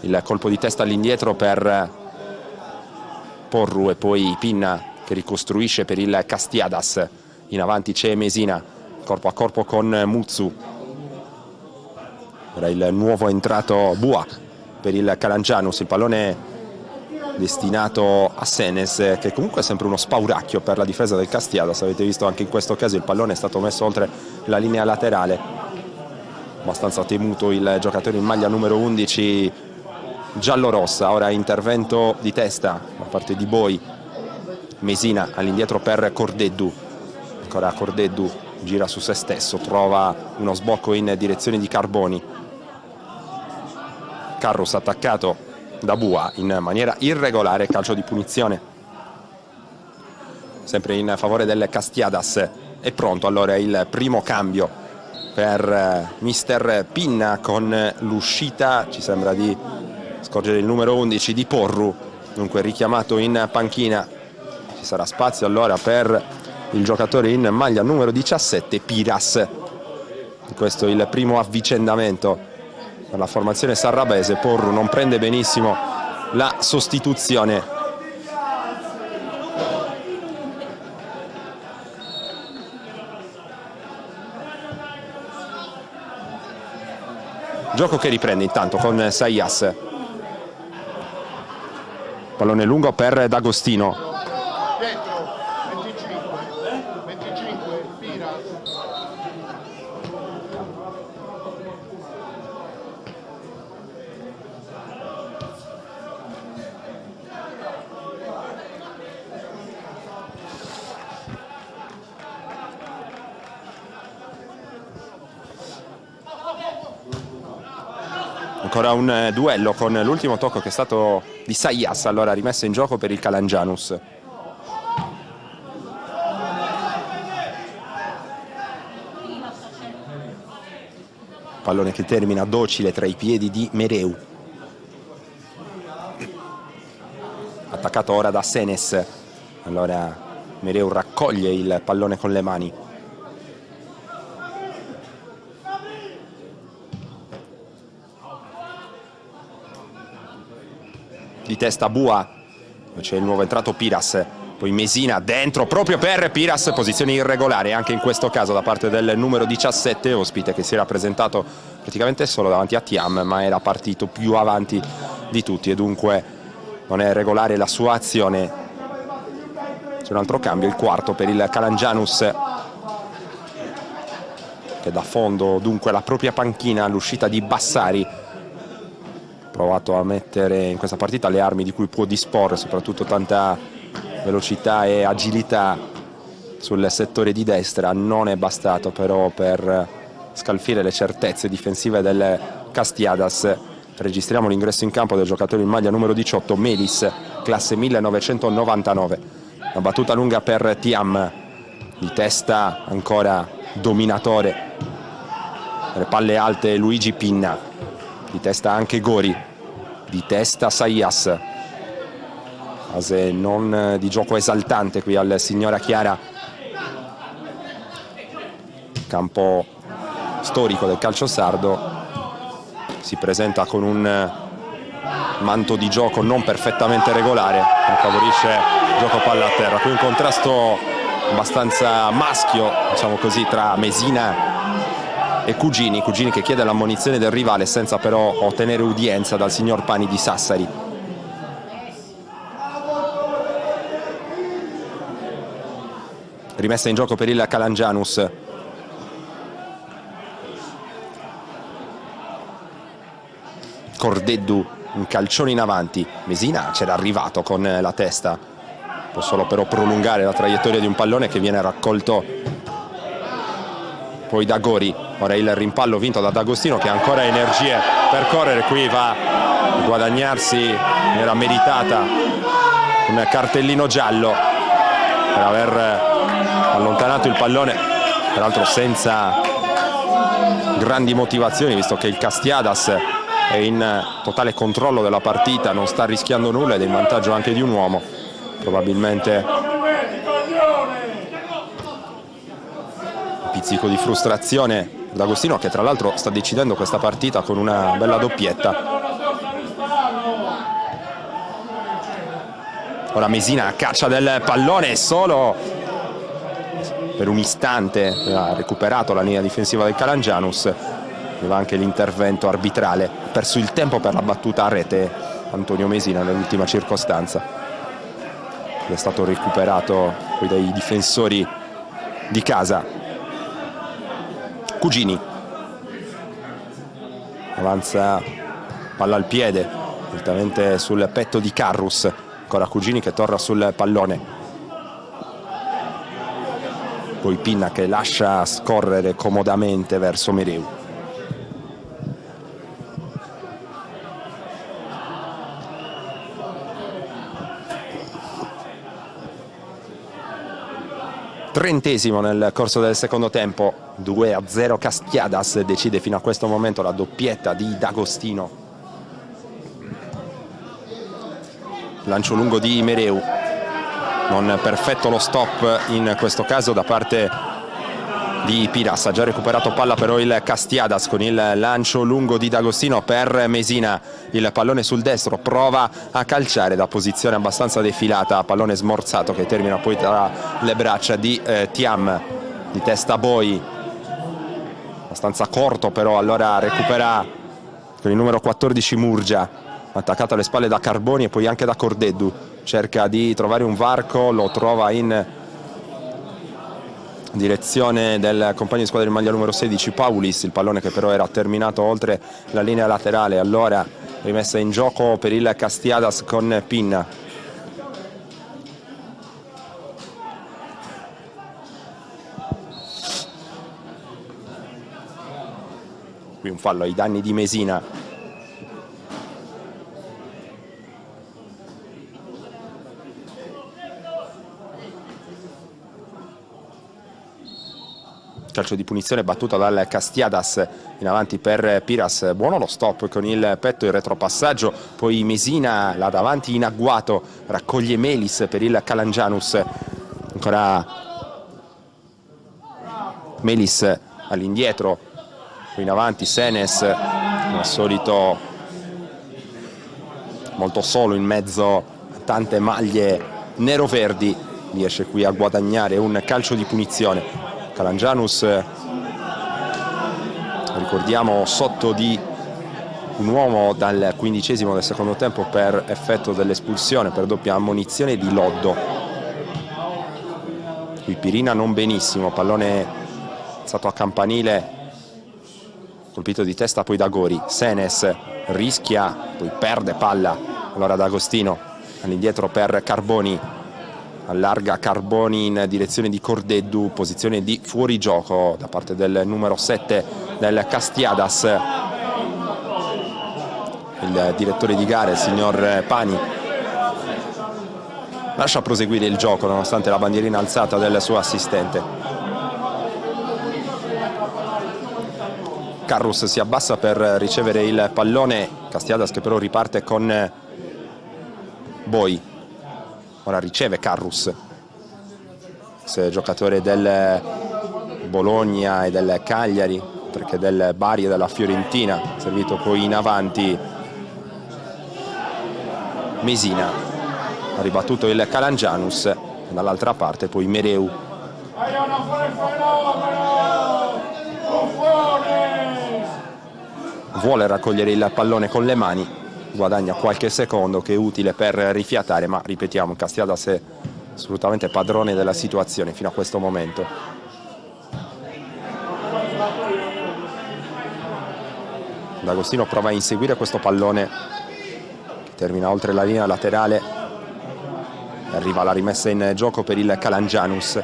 Il colpo di testa all'indietro per Porru e poi Pinna che ricostruisce per il Castiadas. In avanti c'è Mesina, corpo a corpo con Muzzu. Ora il nuovo entrato Buak per il Calangianus, il pallone destinato a Senes che comunque è sempre uno spauracchio per la difesa del Castiadas. Avete visto anche in questo caso il pallone è stato messo oltre la linea laterale, abbastanza temuto il giocatore in maglia numero 11 giallorossa. Ora intervento di testa da parte di Boi. Mesina all'indietro per Cordeddu, ancora Cordeddu gira su se stesso, trova uno sbocco in direzione di Carboni. Carrus attaccato da Bua in maniera irregolare, calcio di punizione sempre in favore del Castiadas. È pronto allora il primo cambio per mister Pinna con l'uscita, ci sembra di scorgere il numero 11 di Porru, dunque richiamato in panchina. Ci sarà spazio allora per il giocatore in maglia numero 17 Piras. Questo è il primo avvicendamento per la formazione sarrabese. Porru non prende benissimo la sostituzione. Gioco che riprende intanto con Saïas. Pallone lungo per D'Agostino. Dentro, 25, Piras. Ancora un duello con l'ultimo tocco che è stato di Saïas, allora rimesso in gioco per il Calangianus. Pallone che termina docile tra i piedi di Mereu. Attaccato ora da Senes. Allora Mereu raccoglie il pallone con le mani. Di testa Bua, c'è il nuovo entrato Piras, poi Mesina dentro proprio per Piras, posizione irregolare anche in questo caso da parte del numero 17 ospite, che si era presentato praticamente solo davanti a Thiam ma era partito più avanti di tutti e dunque non è regolare la sua azione. C'è un altro cambio, il quarto per il Calangianus che da fondo dunque la propria panchina all'uscita di Bassari. Provato a mettere in questa partita le armi di cui può disporre, soprattutto tanta velocità e agilità sul settore di destra. Non è bastato però per scalfire le certezze difensive del Castiadas. Registriamo l'ingresso in campo del giocatore in maglia numero 18 Melis, classe 1999. Una battuta lunga per Thiam, di testa ancora dominatore, le palle alte Luigi Pinna, di testa anche Gori, di testa Saias, fase non di gioco esaltante qui al Signora Chiara, campo storico del calcio sardo. Si presenta con un manto di gioco non perfettamente regolare che favorisce il gioco palla a terra. Qui un contrasto abbastanza maschio, diciamo così, tra Mesina e Cugini che chiede l'ammonizione del rivale senza però ottenere udienza dal signor Pani di Sassari. Rimessa in gioco per il Calangianus. Cordeddu, un calcione in avanti. Mesina c'era arrivato con la testa, può solo però prolungare la traiettoria di un pallone che viene raccolto poi da Gori. Ora il rimpallo vinto da D'Agostino che ha ancora energie per correre, qui va a guadagnarsi, era meritata, un cartellino giallo per aver allontanato il pallone, peraltro senza grandi motivazioni, visto che il Castiadas è in totale controllo della partita, non sta rischiando nulla ed è in vantaggio anche di un uomo. Probabilmente un pizzico di frustrazione D'Agostino, che tra l'altro sta decidendo questa partita con una bella doppietta. Ora Mesina a caccia del pallone, solo per un istante ha recuperato la linea difensiva del Calangianus. Aveva anche l'intervento arbitrale, ha perso il tempo per la battuta a rete Antonio Mesina nell'ultima circostanza. È stato recuperato poi dai difensori di casa. Cugini avanza, palla al piede direttamente sul petto di Carrus. Ancora Cugini che torna sul pallone, poi Pinna che lascia scorrere comodamente verso Mereu. Trentesimo nel corso del secondo tempo, 2-0 Castiadas decide fino a questo momento la doppietta di D'Agostino. Lancio lungo di Mereu, non perfetto lo stop in questo caso da parte di Piras. Ha già recuperato palla però il Castiadas con il lancio lungo di D'Agostino per Mesina. Il pallone sul destro, prova a calciare da posizione abbastanza defilata, pallone smorzato che termina poi tra le braccia di Thiam, di testa Boi, abbastanza corto però, allora recupera con il numero 14 Murgia, attaccato alle spalle da Carboni e poi anche da Cordeddu. Cerca di trovare un varco, lo trova in direzione del compagno di squadra in maglia numero 16 Paulis, il pallone che però era terminato oltre la linea laterale. Allora rimessa in gioco per il Castiadas con Pinna. Qui un fallo ai danni di Mesina. Calcio di punizione battuto dal Castiadas in avanti per Piras. Buono lo stop con il petto, il retropassaggio, poi Mesina là davanti in agguato, raccoglie Melis per il Calangianus. Ancora Melis all'indietro, poi in avanti Senes, al solito molto solo in mezzo a tante maglie nero-verdi, riesce qui a guadagnare un calcio di punizione. Calangianus, ricordiamo, sotto di un uomo dal 15° del secondo tempo per effetto dell'espulsione per doppia ammonizione di Loddo. Qui Pirina non benissimo, pallone alzato a campanile, colpito di testa poi da Gori. Senes rischia, poi perde palla, allora D'Agostino all'indietro per Carboni. Allarga Carboni in direzione di Cordeddu, posizione di fuorigioco da parte del numero 7 del Castiadas. Il direttore di gara, il signor Pani, lascia proseguire il gioco nonostante la bandierina alzata del suo assistente. Carrus si abbassa per ricevere il pallone, Castiadas che però riparte con Boi. Ora riceve Carrus, giocatore del Bologna e del Cagliari, perché del Bari e della Fiorentina, servito poi in avanti Mesina, ha ribattuto il Calangianus, dall'altra parte poi Mereu. Vuole raccogliere il pallone con le mani, guadagna qualche secondo che è utile per rifiatare, ma ripetiamo, Castiadas è assolutamente padrone della situazione fino a questo momento. D'Agostino prova a inseguire questo pallone che termina oltre la linea laterale e arriva la rimessa in gioco per il Calangianus.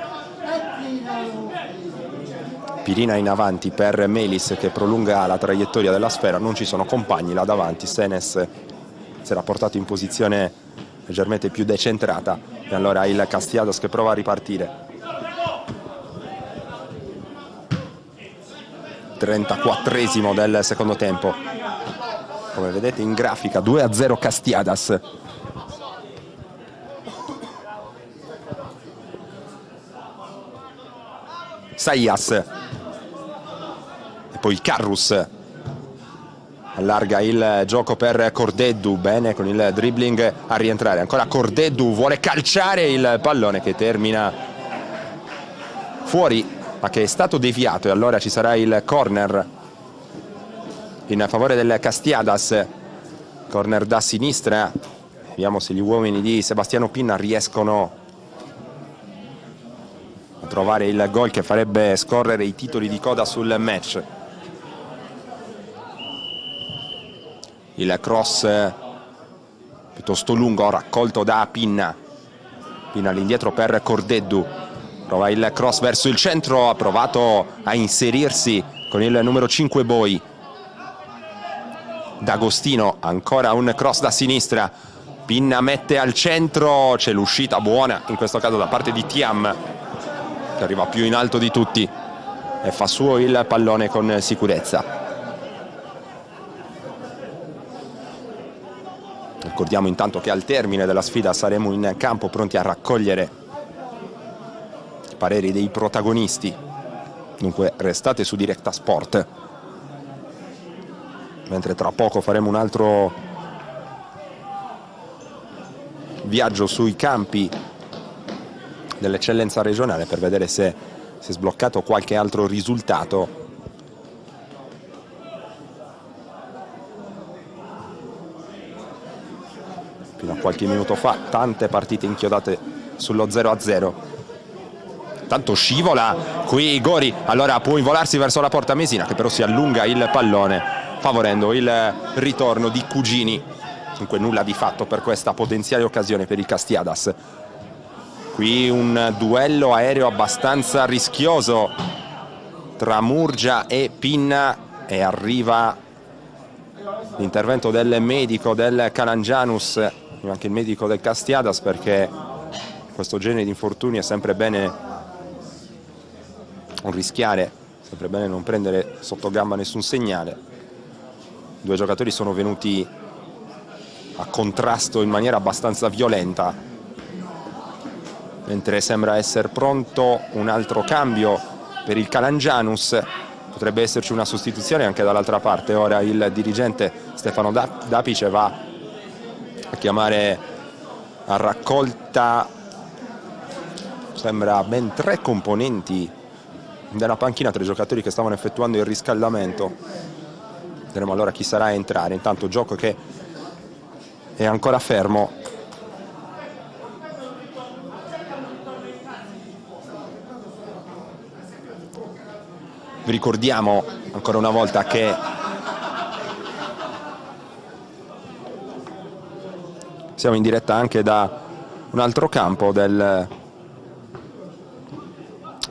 Pirina in avanti per Melis che prolunga la traiettoria della sfera, non ci sono compagni là davanti, Senes si era portato in posizione leggermente più decentrata e allora il Castiadas che prova a ripartire. 34esimo del secondo tempo, come vedete in grafica 2-0 Castiadas. Saias e poi Carrus allarga il gioco per Cordeddu, bene con il dribbling a rientrare, ancora Cordeddu vuole calciare il pallone che termina fuori, ma che è stato deviato, e allora ci sarà il corner in favore del Castiadas, corner da sinistra. Vediamo se gli uomini di Sebastiano Pinna riescono a trovare il gol che farebbe scorrere i titoli di coda sul match. Il cross piuttosto lungo raccolto da Pinna, Pinna all'indietro per Cordeddu, prova il cross verso il centro, ha provato a inserirsi con il numero 5 Boi. D'Agostino, ancora un cross da sinistra, Pinna mette al centro, c'è l'uscita buona in questo caso da parte di Thiam che arriva più in alto di tutti e fa suo il pallone con sicurezza. Ricordiamo intanto che al termine della sfida saremo in campo pronti a raccogliere i pareri dei protagonisti, dunque restate su Directa Sport, mentre tra poco faremo un altro viaggio sui campi dell'eccellenza regionale per vedere se si è sbloccato qualche altro risultato. Fino a qualche minuto fa tante partite inchiodate sullo 0-0. Tanto scivola qui Gori, allora può involarsi verso la porta Mesina che però si allunga il pallone favorendo il ritorno di Cugini. Dunque nulla di fatto per questa potenziale occasione per il Castiadas. Qui un duello aereo abbastanza rischioso tra Murgia e Pinna e arriva l'intervento del medico del Calangianus, anche il medico del Castiadas, perché questo genere di infortuni è sempre bene non rischiare, sempre bene non prendere sotto gamba nessun segnale. Due giocatori sono venuti a contrasto in maniera abbastanza violenta, mentre sembra essere pronto un altro cambio per il Calangianus. Potrebbe esserci una sostituzione anche dall'altra parte. Ora il dirigente Stefano Dapice va a chiamare a raccolta, sembra ben 3 componenti della panchina, 3 giocatori che stavano effettuando il riscaldamento. Vedremo allora chi sarà a entrare. Intanto gioco che è ancora fermo. Vi ricordiamo ancora una volta che siamo in diretta anche da un altro campo del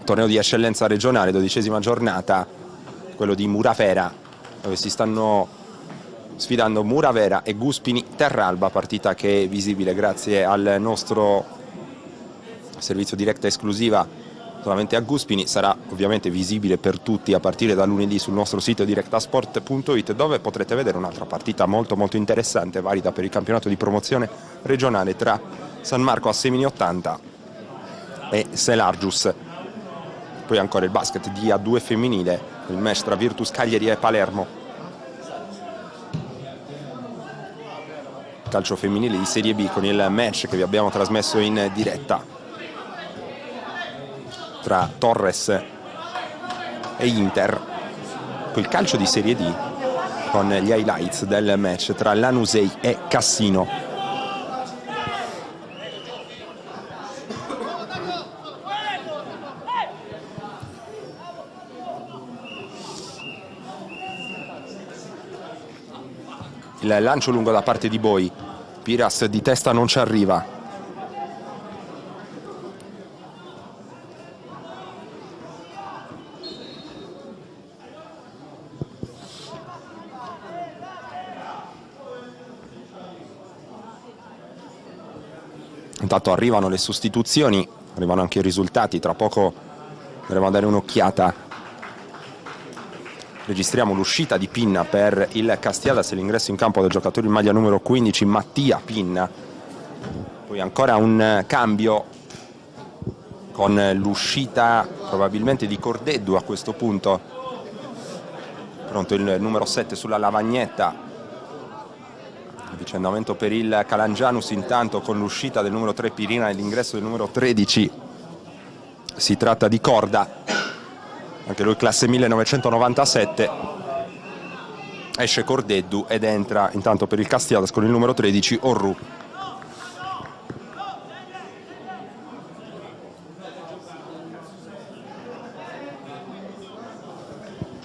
torneo di eccellenza regionale, 12ª giornata, quello di Muravera, dove si stanno sfidando Muravera e Guspini Terralba, partita che è visibile grazie al nostro servizio diretta esclusiva solamente a Guspini, sarà ovviamente visibile per tutti a partire da lunedì sul nostro sito directasport.it, dove potrete vedere un'altra partita molto interessante, valida per il campionato di promozione regionale tra San Marco Assemini 80 e Selargius. Poi ancora il basket di A2 femminile, il match tra Virtus Cagliari e Palermo. Calcio femminile di Serie B con il match che vi abbiamo trasmesso in diretta tra Torres e Inter. Poi il calcio di Serie D con gli highlights del match tra Lanusei e Cassino. Il lancio lungo da parte di Boi, Piras di testa non ci arriva. Intanto arrivano le sostituzioni, arrivano anche i risultati, tra poco andremo a dare un'occhiata. Registriamo l'uscita di Pinna per il Castiadas e l'ingresso in campo del giocatore in maglia numero 15 Mattia Pinna. Poi ancora un cambio con l'uscita probabilmente di Cordeddu a questo punto. Pronto il numero 7 sulla lavagnetta. Avvicendamento per il Calangianus intanto con l'uscita del numero 3 Pirina e l'ingresso del numero 13. Si tratta di Corda, anche lui classe 1997. Esce Cordeddu ed entra intanto per il Castiadas con il numero 13 Orru.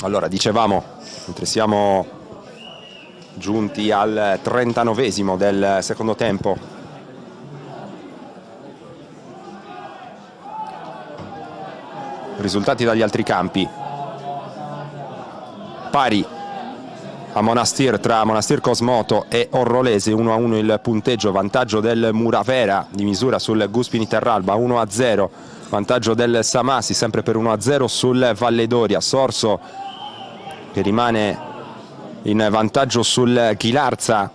Allora, dicevamo, mentre siamo giunti al 39esimo del secondo tempo, risultati dagli altri campi. Pari a Monastir tra Monastir Cosmoto e Orrolese, 1-1 il punteggio, vantaggio del Muravera di misura sul Guspini Terralba, 1-0, vantaggio del Samasi sempre per 1-0 sul Valledoria. Sorso che rimane in vantaggio sul Ghilarza.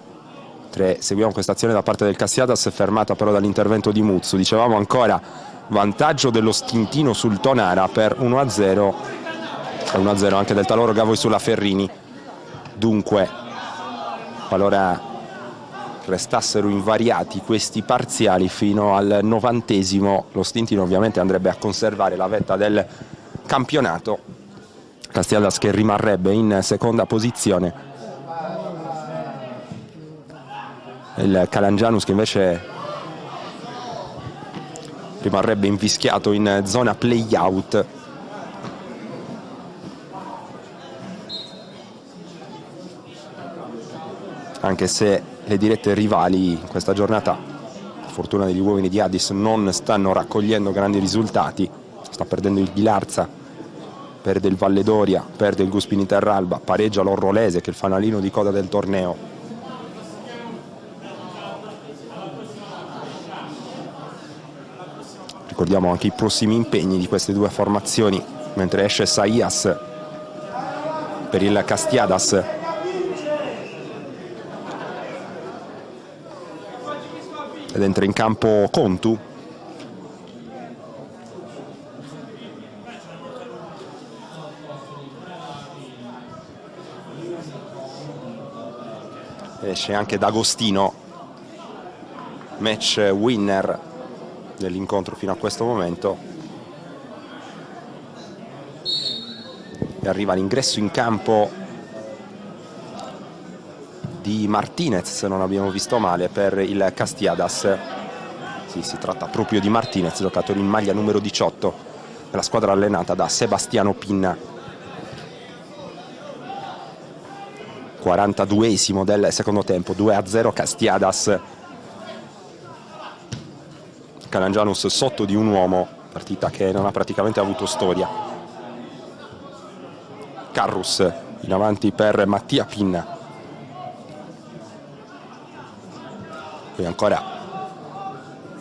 Seguiamo questa azione da parte del Castiadas, fermata però dall'intervento di Muzzu. Dicevamo ancora vantaggio dello Stintino sul Tonara per 1-0, 1-0 anche del Taloro Gavoi sulla Ferrini. Dunque, qualora restassero invariati questi parziali fino al 90esimo, lo Stintino ovviamente andrebbe a conservare la vetta del campionato. Castiadas che rimarrebbe in seconda posizione, il Calangianus che invece rimarrebbe invischiato in zona play-out. Anche se le dirette rivali in questa giornata, per fortuna degli uomini di Addis, non stanno raccogliendo grandi risultati. Sta perdendo il Ghilarza, perde il Valledoria, perde il Guspini Terralba, pareggia l'Orrolese che è il fanalino di coda del torneo. Ricordiamo anche i prossimi impegni di queste due formazioni, mentre esce Saias per il Castiadas. Ed entra in campo Contu. Esce anche D'Agostino, match winner dell'incontro fino a questo momento. E arriva l'ingresso in campo di Martinez, se non abbiamo visto male, per il Castiadas. Sì, si tratta proprio di Martinez, giocatore in maglia numero 18 della squadra allenata da Sebastiano Pinna. 42esimo del secondo tempo, 2-0 Castiadas. Calangianus sotto di un uomo, partita che non ha praticamente avuto storia. Carrus in avanti per Mattia Pinna. Poi ancora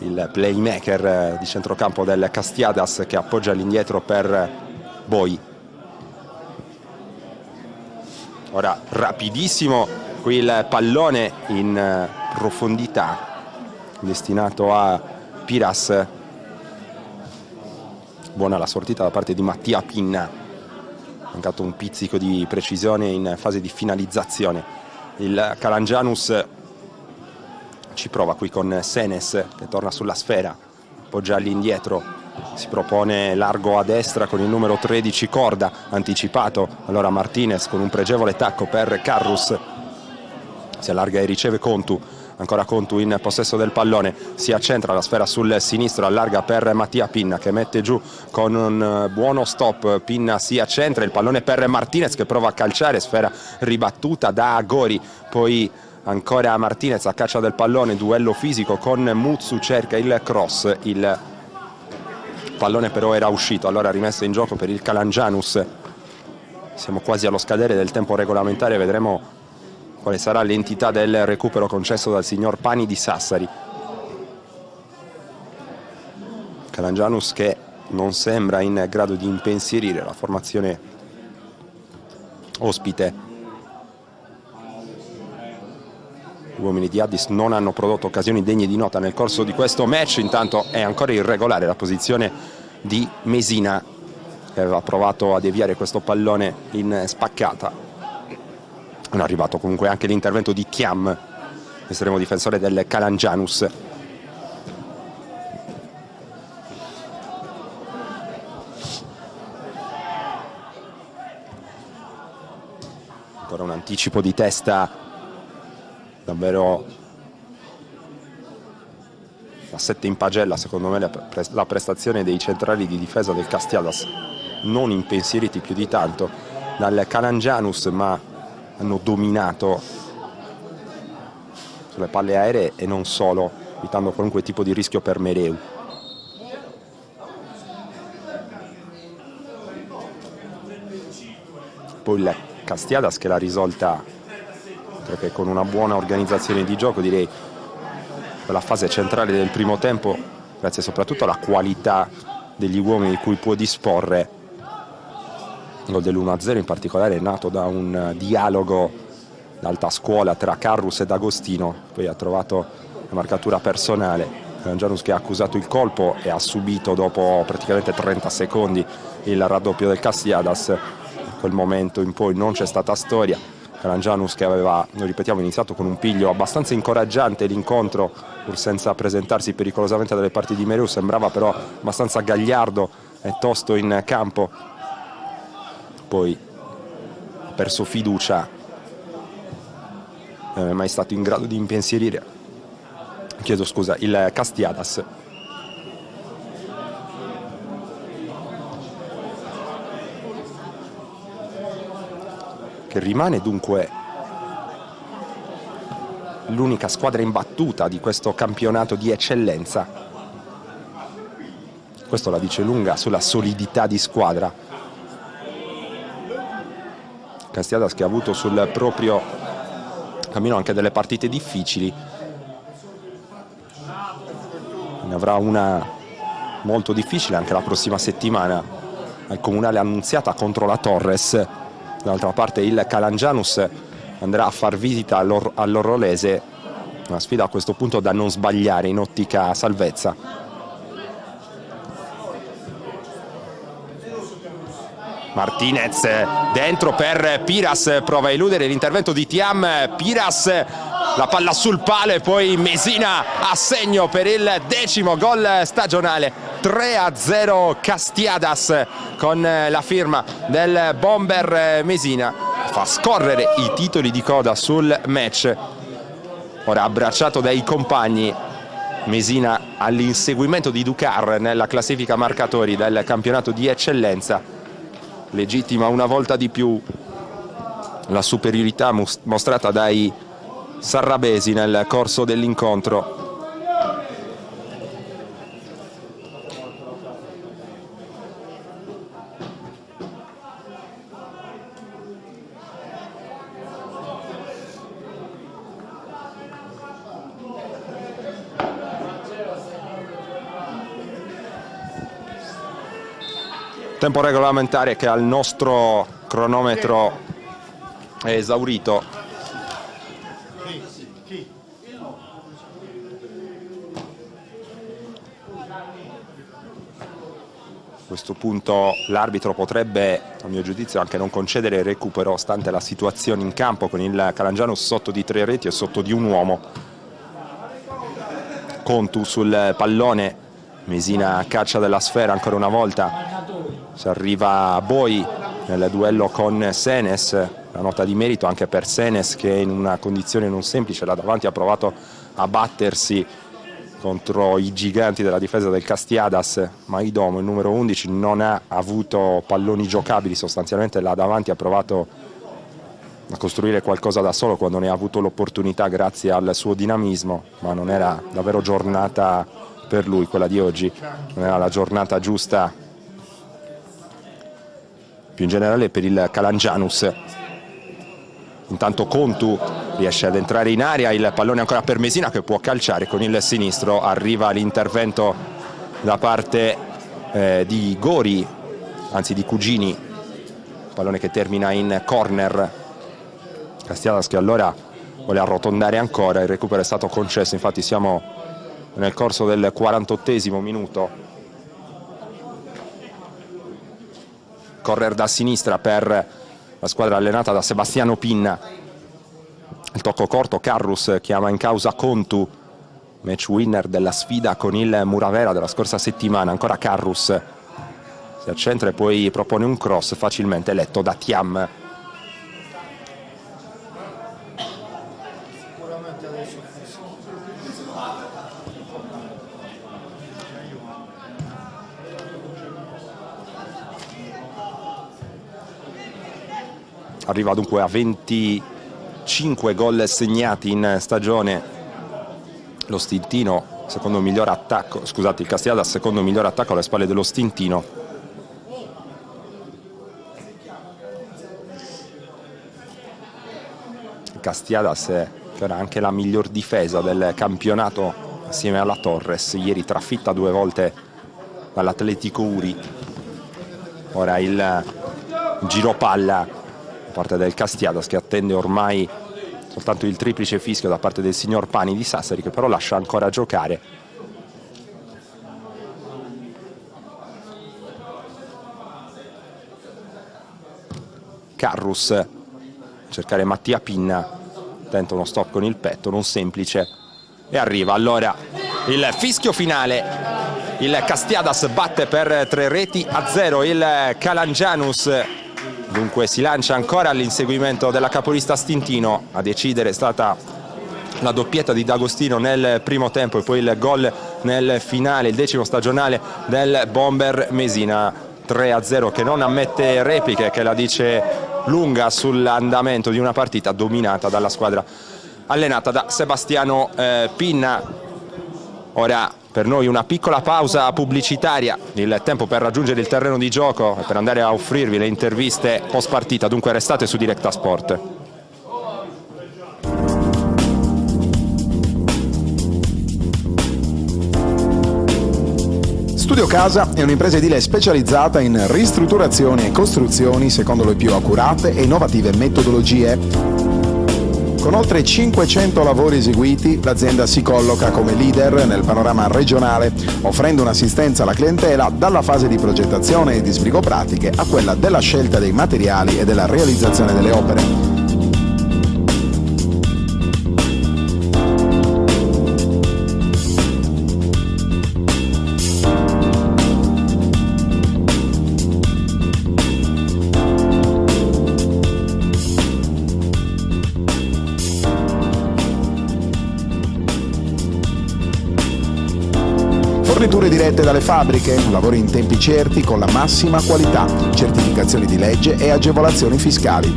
il playmaker di centrocampo del Castiadas, che appoggia all'indietro per Boi. Ora rapidissimo qui il pallone in profondità destinato a Piras. Buona la sortita da parte di Mattia Pinna, mancato un pizzico di precisione in fase di finalizzazione. Il Calangianus ci prova qui con Senes, che torna sulla sfera, appoggia all'indietro, si propone largo a destra con il numero 13 Corda, anticipato allora Martinez con un pregevole tacco per Carrus, si allarga e riceve Contu. Ancora Contu in possesso del pallone, si accentra la sfera sul sinistro, allarga per Mattia Pinna, che mette giù con un buono stop. Pinna si accentra, il pallone per Martinez, che prova a calciare, sfera ribattuta da Gori. Poi ancora Martinez a caccia del pallone, duello fisico con Muzzu, cerca il cross, il pallone però era uscito, allora rimessa in gioco per il Calangianus. Siamo quasi allo scadere del tempo regolamentare, vedremo quale sarà l'entità del recupero concesso dal signor Pani di Sassari. Calangianus che non sembra in grado di impensierire la formazione ospite. Gli uomini di Addis non hanno prodotto occasioni degne di nota nel corso di questo match, intanto è ancora irregolare la posizione di Mesina, che aveva provato a deviare questo pallone in spaccata. Non è arrivato comunque anche l'intervento di Thiam, estremo difensore del Calangianus. Ancora un anticipo di testa davvero da 7 in pagella, secondo me, la prestazione dei centrali di difesa del Castiadas, non impensieriti più di tanto dal Calangianus, ma hanno dominato sulle palle aeree e non solo, evitando qualunque tipo di rischio per Mereu. Poi il Castiadas che l'ha risolta, credo che con una buona organizzazione di gioco, direi per la fase centrale del primo tempo, grazie soprattutto alla qualità degli uomini di cui può disporre. Il gol dell'1-0 in particolare è nato da un dialogo d'alta scuola tra Carrus ed Agostino, poi ha trovato la marcatura personale. Calangianus che ha accusato il colpo e ha subito dopo praticamente 30 secondi il raddoppio del Castiadas. Da quel momento in poi non c'è stata storia. Calangianus che aveva, noi ripetiamo, iniziato con un piglio abbastanza incoraggiante l'incontro, pur senza presentarsi pericolosamente dalle parti di Mereu, sembrava però abbastanza gagliardo e tosto in campo. Poi ha perso fiducia, non è mai stato in grado di impensierire, chiedo scusa, il Castiadas. Che rimane dunque l'unica squadra imbattuta di questo campionato di eccellenza. Questo la dice lunga sulla solidità di squadra. Castiadas che ha avuto sul proprio cammino anche delle partite difficili, ne avrà una molto difficile anche la prossima settimana al Comunale Annunziata contro la Torres. Dall'altra parte il Calangianus andrà a far visita all'Orrolese, una sfida a questo punto da non sbagliare in ottica salvezza. Martinez dentro per Piras, prova a eludere l'intervento di Thiam. Piras, la palla sul palo e poi Mesina a segno per il 10° gol stagionale. 3-0 Castiadas con la firma del bomber Mesina. Fa scorrere i titoli di coda sul match. Ora abbracciato dai compagni, Mesina all'inseguimento di Ducar nella classifica marcatori del campionato di eccellenza. Legittima una volta di più la superiorità mostrata dai sarrabesi nel corso dell'incontro. Tempo regolamentare che al nostro cronometro è esaurito. A questo punto l'arbitro potrebbe, a mio giudizio, anche non concedere il recupero, stante la situazione in campo con il Calangianus sotto di 3 reti e sotto di un uomo. Contu sul pallone, Mesina caccia della sfera ancora una volta. Si arriva a Boi nel duello con Senes, la nota di merito anche per Senes che in una condizione non semplice là davanti ha provato a battersi contro i giganti della difesa del Castiadas, ma Idomo, il numero 11, non ha avuto palloni giocabili, sostanzialmente là davanti ha provato a costruire qualcosa da solo quando ne ha avuto l'opportunità grazie al suo dinamismo, ma non era davvero giornata per lui quella di oggi, non era la giornata giusta più in generale per il Calangianus. Intanto Contu riesce ad entrare in area, il pallone ancora per Mesina che può calciare con il sinistro, arriva l'intervento da parte di Gori, anzi di Cugini, pallone che termina in corner. Castiadas che allora vuole arrotondare ancora, il recupero è stato concesso, infatti siamo nel corso del 48esimo minuto. Correr da sinistra per la squadra allenata da Sebastiano Pinna. Il tocco corto, Carrus chiama in causa Contu, match winner della sfida con il Muravera della scorsa settimana. Ancora Carrus si accentra e poi propone un cross facilmente letto da Thiam. Arriva dunque a 25 gol segnati in stagione lo Stintino, secondo miglior attacco, scusate, il Castiadas secondo miglior attacco alle spalle dello Stintino. Il Castiadas che era anche la miglior difesa del campionato assieme alla Torres, ieri trafitta 2 volte dall'Atletico Uri. Ora il giro palla parte del Castiadas che attende ormai soltanto il triplice fischio da parte del signor Pani di Sassari, che però lascia ancora giocare. Carrus, cercare Mattia Pinna, tenta uno stop con il petto, non semplice, e arriva allora il fischio finale. Il Castiadas batte per 3-0 il Calangianus. Dunque si lancia ancora all'inseguimento della capolista Stintino. A decidere è stata la doppietta di D'Agostino nel primo tempo e poi il gol nel finale, il 10° stagionale del Bomber Mesina. 3-0 che non ammette repliche, che la dice lunga sull'andamento di una partita dominata dalla squadra allenata da Sebastiano Pinna. Ora per noi una piccola pausa pubblicitaria, il tempo per raggiungere il terreno di gioco e per andare a offrirvi le interviste post partita, dunque restate su Directa Sport. Studio Casa è un'impresa edile specializzata in ristrutturazioni e costruzioni secondo le più accurate e innovative metodologie. Con oltre 500 lavori eseguiti, l'azienda si colloca come leader nel panorama regionale, offrendo un'assistenza alla clientela dalla fase di progettazione e di sbrigo pratiche a quella della scelta dei materiali e della realizzazione delle opere. Forniture dirette dalle fabbriche, lavori in tempi certi con la massima qualità, certificazioni di legge e agevolazioni fiscali.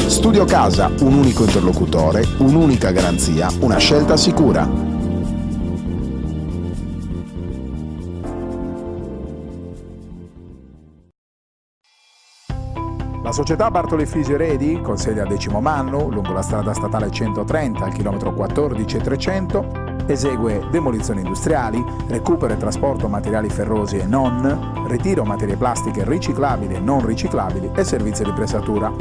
Studio Casa, un unico interlocutore, un'unica garanzia, una scelta sicura. La società Bartoli Figeredi, con sede a Decimo Mannu, lungo la strada statale 130 al chilometro 14 e 300, Esegue demolizioni industriali, recupero e trasporto materiali ferrosi e non, ritiro materie plastiche riciclabili e non riciclabili e servizio di pressatura.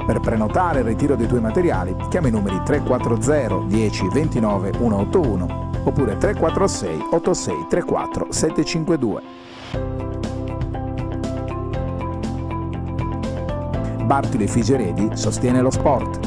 Per prenotare il ritiro dei tuoi materiali, chiama i numeri 340 10 29 181 oppure 346 86 34 752. Bartoli Figeredi sostiene lo sport.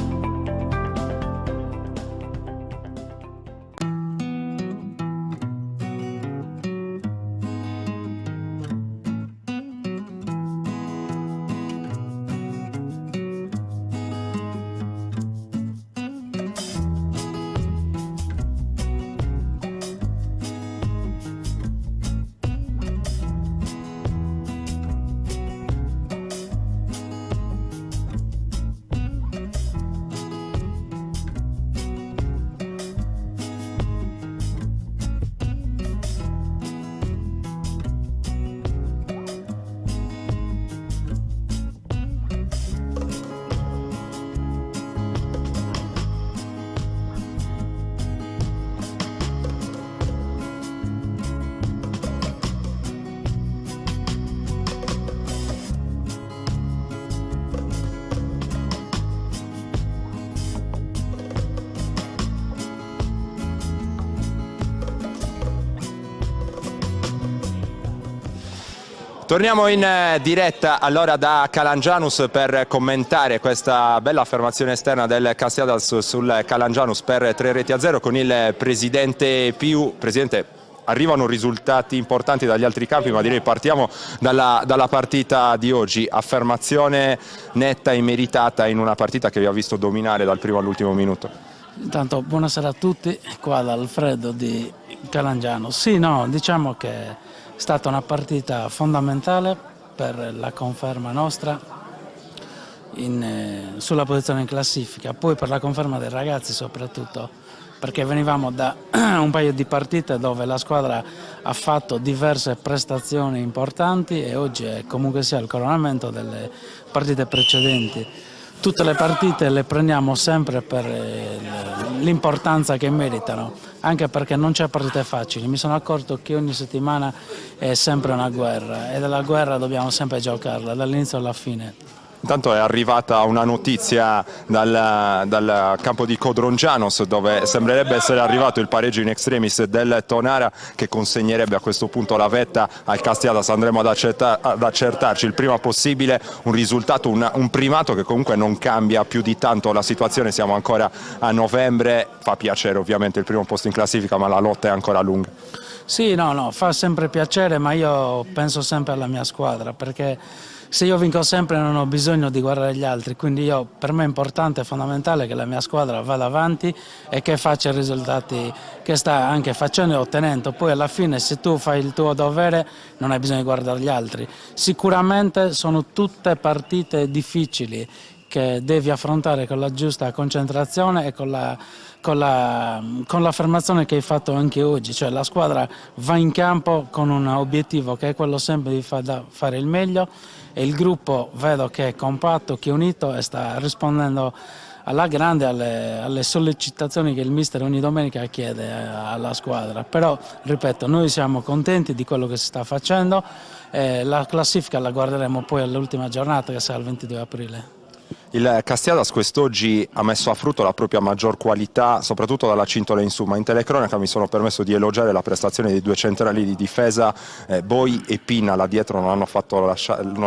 Torniamo in diretta allora da Calangianus per commentare questa bella affermazione esterna del Castiadas sul Calangianus per 3-0 con il presidente Piu. Presidente, arrivano risultati importanti dagli altri campi, ma direi partiamo dalla partita di oggi. Affermazione netta e meritata in una partita che vi ha visto dominare dal primo all'ultimo minuto. Intanto buonasera a tutti, qua da Alfredo di Calangianus. Sì, no, diciamo che è stata una partita fondamentale per la conferma nostra sulla posizione in classifica, poi per la conferma dei ragazzi soprattutto, perché venivamo da un paio di partite dove la squadra ha fatto diverse prestazioni importanti e oggi è comunque sia il coronamento delle partite precedenti. Tutte le partite le prendiamo sempre per l'importanza che meritano, anche perché non c'è partite facili. Mi sono accorto che ogni settimana è sempre una guerra e della guerra dobbiamo sempre giocarla, dall'inizio alla fine. Intanto è arrivata una notizia dal campo di Codrongianos, dove sembrerebbe essere arrivato il pareggio in extremis del Tonara, che consegnerebbe a questo punto la vetta al Castiadas. Andremo ad accertarci il prima possibile un risultato, un primato che comunque non cambia più di tanto la situazione. Siamo ancora a novembre, fa piacere ovviamente il primo posto in classifica, ma la lotta è ancora lunga. Sì, no, fa sempre piacere, ma io penso sempre alla mia squadra, perché se io vinco sempre non ho bisogno di guardare gli altri, quindi per me è importante e fondamentale che la mia squadra vada avanti e che faccia i risultati che sta anche facendo e ottenendo. Poi alla fine, se tu fai il tuo dovere, non hai bisogno di guardare gli altri. Sicuramente sono tutte partite difficili che devi affrontare con la giusta concentrazione e con l'affermazione che hai fatto anche oggi, cioè la squadra va in campo con un obiettivo che è quello sempre di fare il meglio, e il gruppo vedo che è compatto, che è unito e sta rispondendo alla grande alle sollecitazioni che il mister ogni domenica chiede alla squadra. Però ripeto, noi siamo contenti di quello che si sta facendo, la classifica la guarderemo poi all'ultima giornata, che sarà il 22 aprile. Il Castiadas quest'oggi ha messo a frutto la propria maggior qualità, soprattutto dalla cintola in su, ma in telecronaca mi sono permesso di elogiare la prestazione dei due centrali di difesa, Boi e Pinna. Là dietro non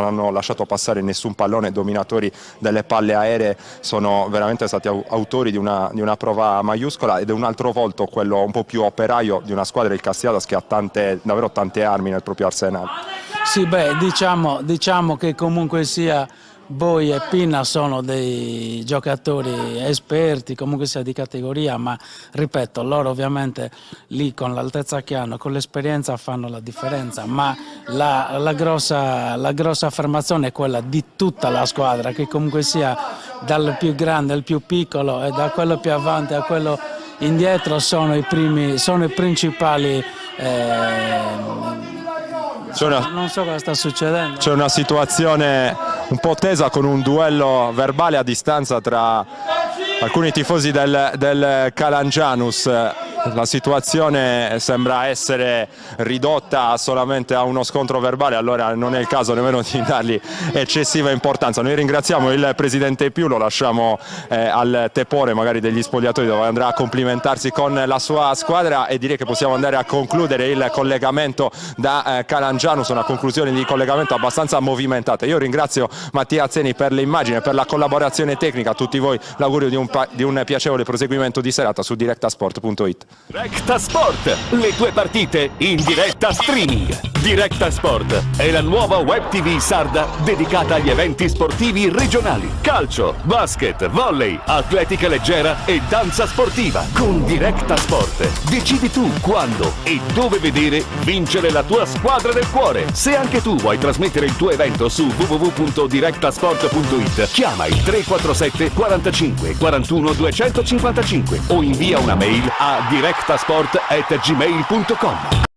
hanno lasciato passare nessun pallone, dominatori delle palle aeree, sono veramente stati autori di una prova maiuscola, ed è un altro volto quello un po' più operaio di una squadra, il Castiadas, che ha davvero tante armi nel proprio arsenale. Sì, diciamo che comunque sia Boi e Pinna sono dei giocatori esperti, comunque sia di categoria, ma ripeto, loro ovviamente lì con l'altezza che hanno, con l'esperienza fanno la differenza, ma la grossa affermazione è quella di tutta la squadra, che comunque sia dal più grande al più piccolo e da quello più avanti a quello indietro sono i principali. Non so cosa sta succedendo. C'è una situazione un po' tesa con un duello verbale a distanza tra alcuni tifosi del Calangianus. La situazione sembra essere ridotta solamente a uno scontro verbale, allora non è il caso nemmeno di dargli eccessiva importanza. Noi ringraziamo il presidente Più, lo lasciamo al tepore magari degli spogliatoi dove andrà a complimentarsi con la sua squadra, e direi che possiamo andare a concludere il collegamento da Calangianus, una conclusione di collegamento abbastanza movimentata. Io ringrazio Mattia Azzeni per le immagini, per la collaborazione tecnica, a tutti voi l'augurio di un piacevole proseguimento di serata su directasport.it. Directa Sport, le tue partite in diretta streaming. Directa Sport è la nuova web TV sarda dedicata agli eventi sportivi regionali: calcio, basket, volley, atletica leggera e danza sportiva. Con Directa Sport decidi tu quando e dove vedere vincere la tua squadra del cuore. Se anche tu vuoi trasmettere il tuo evento su www.directasport.it, chiama il 347 45 41 255 o invia una mail a directasport@gmail.com.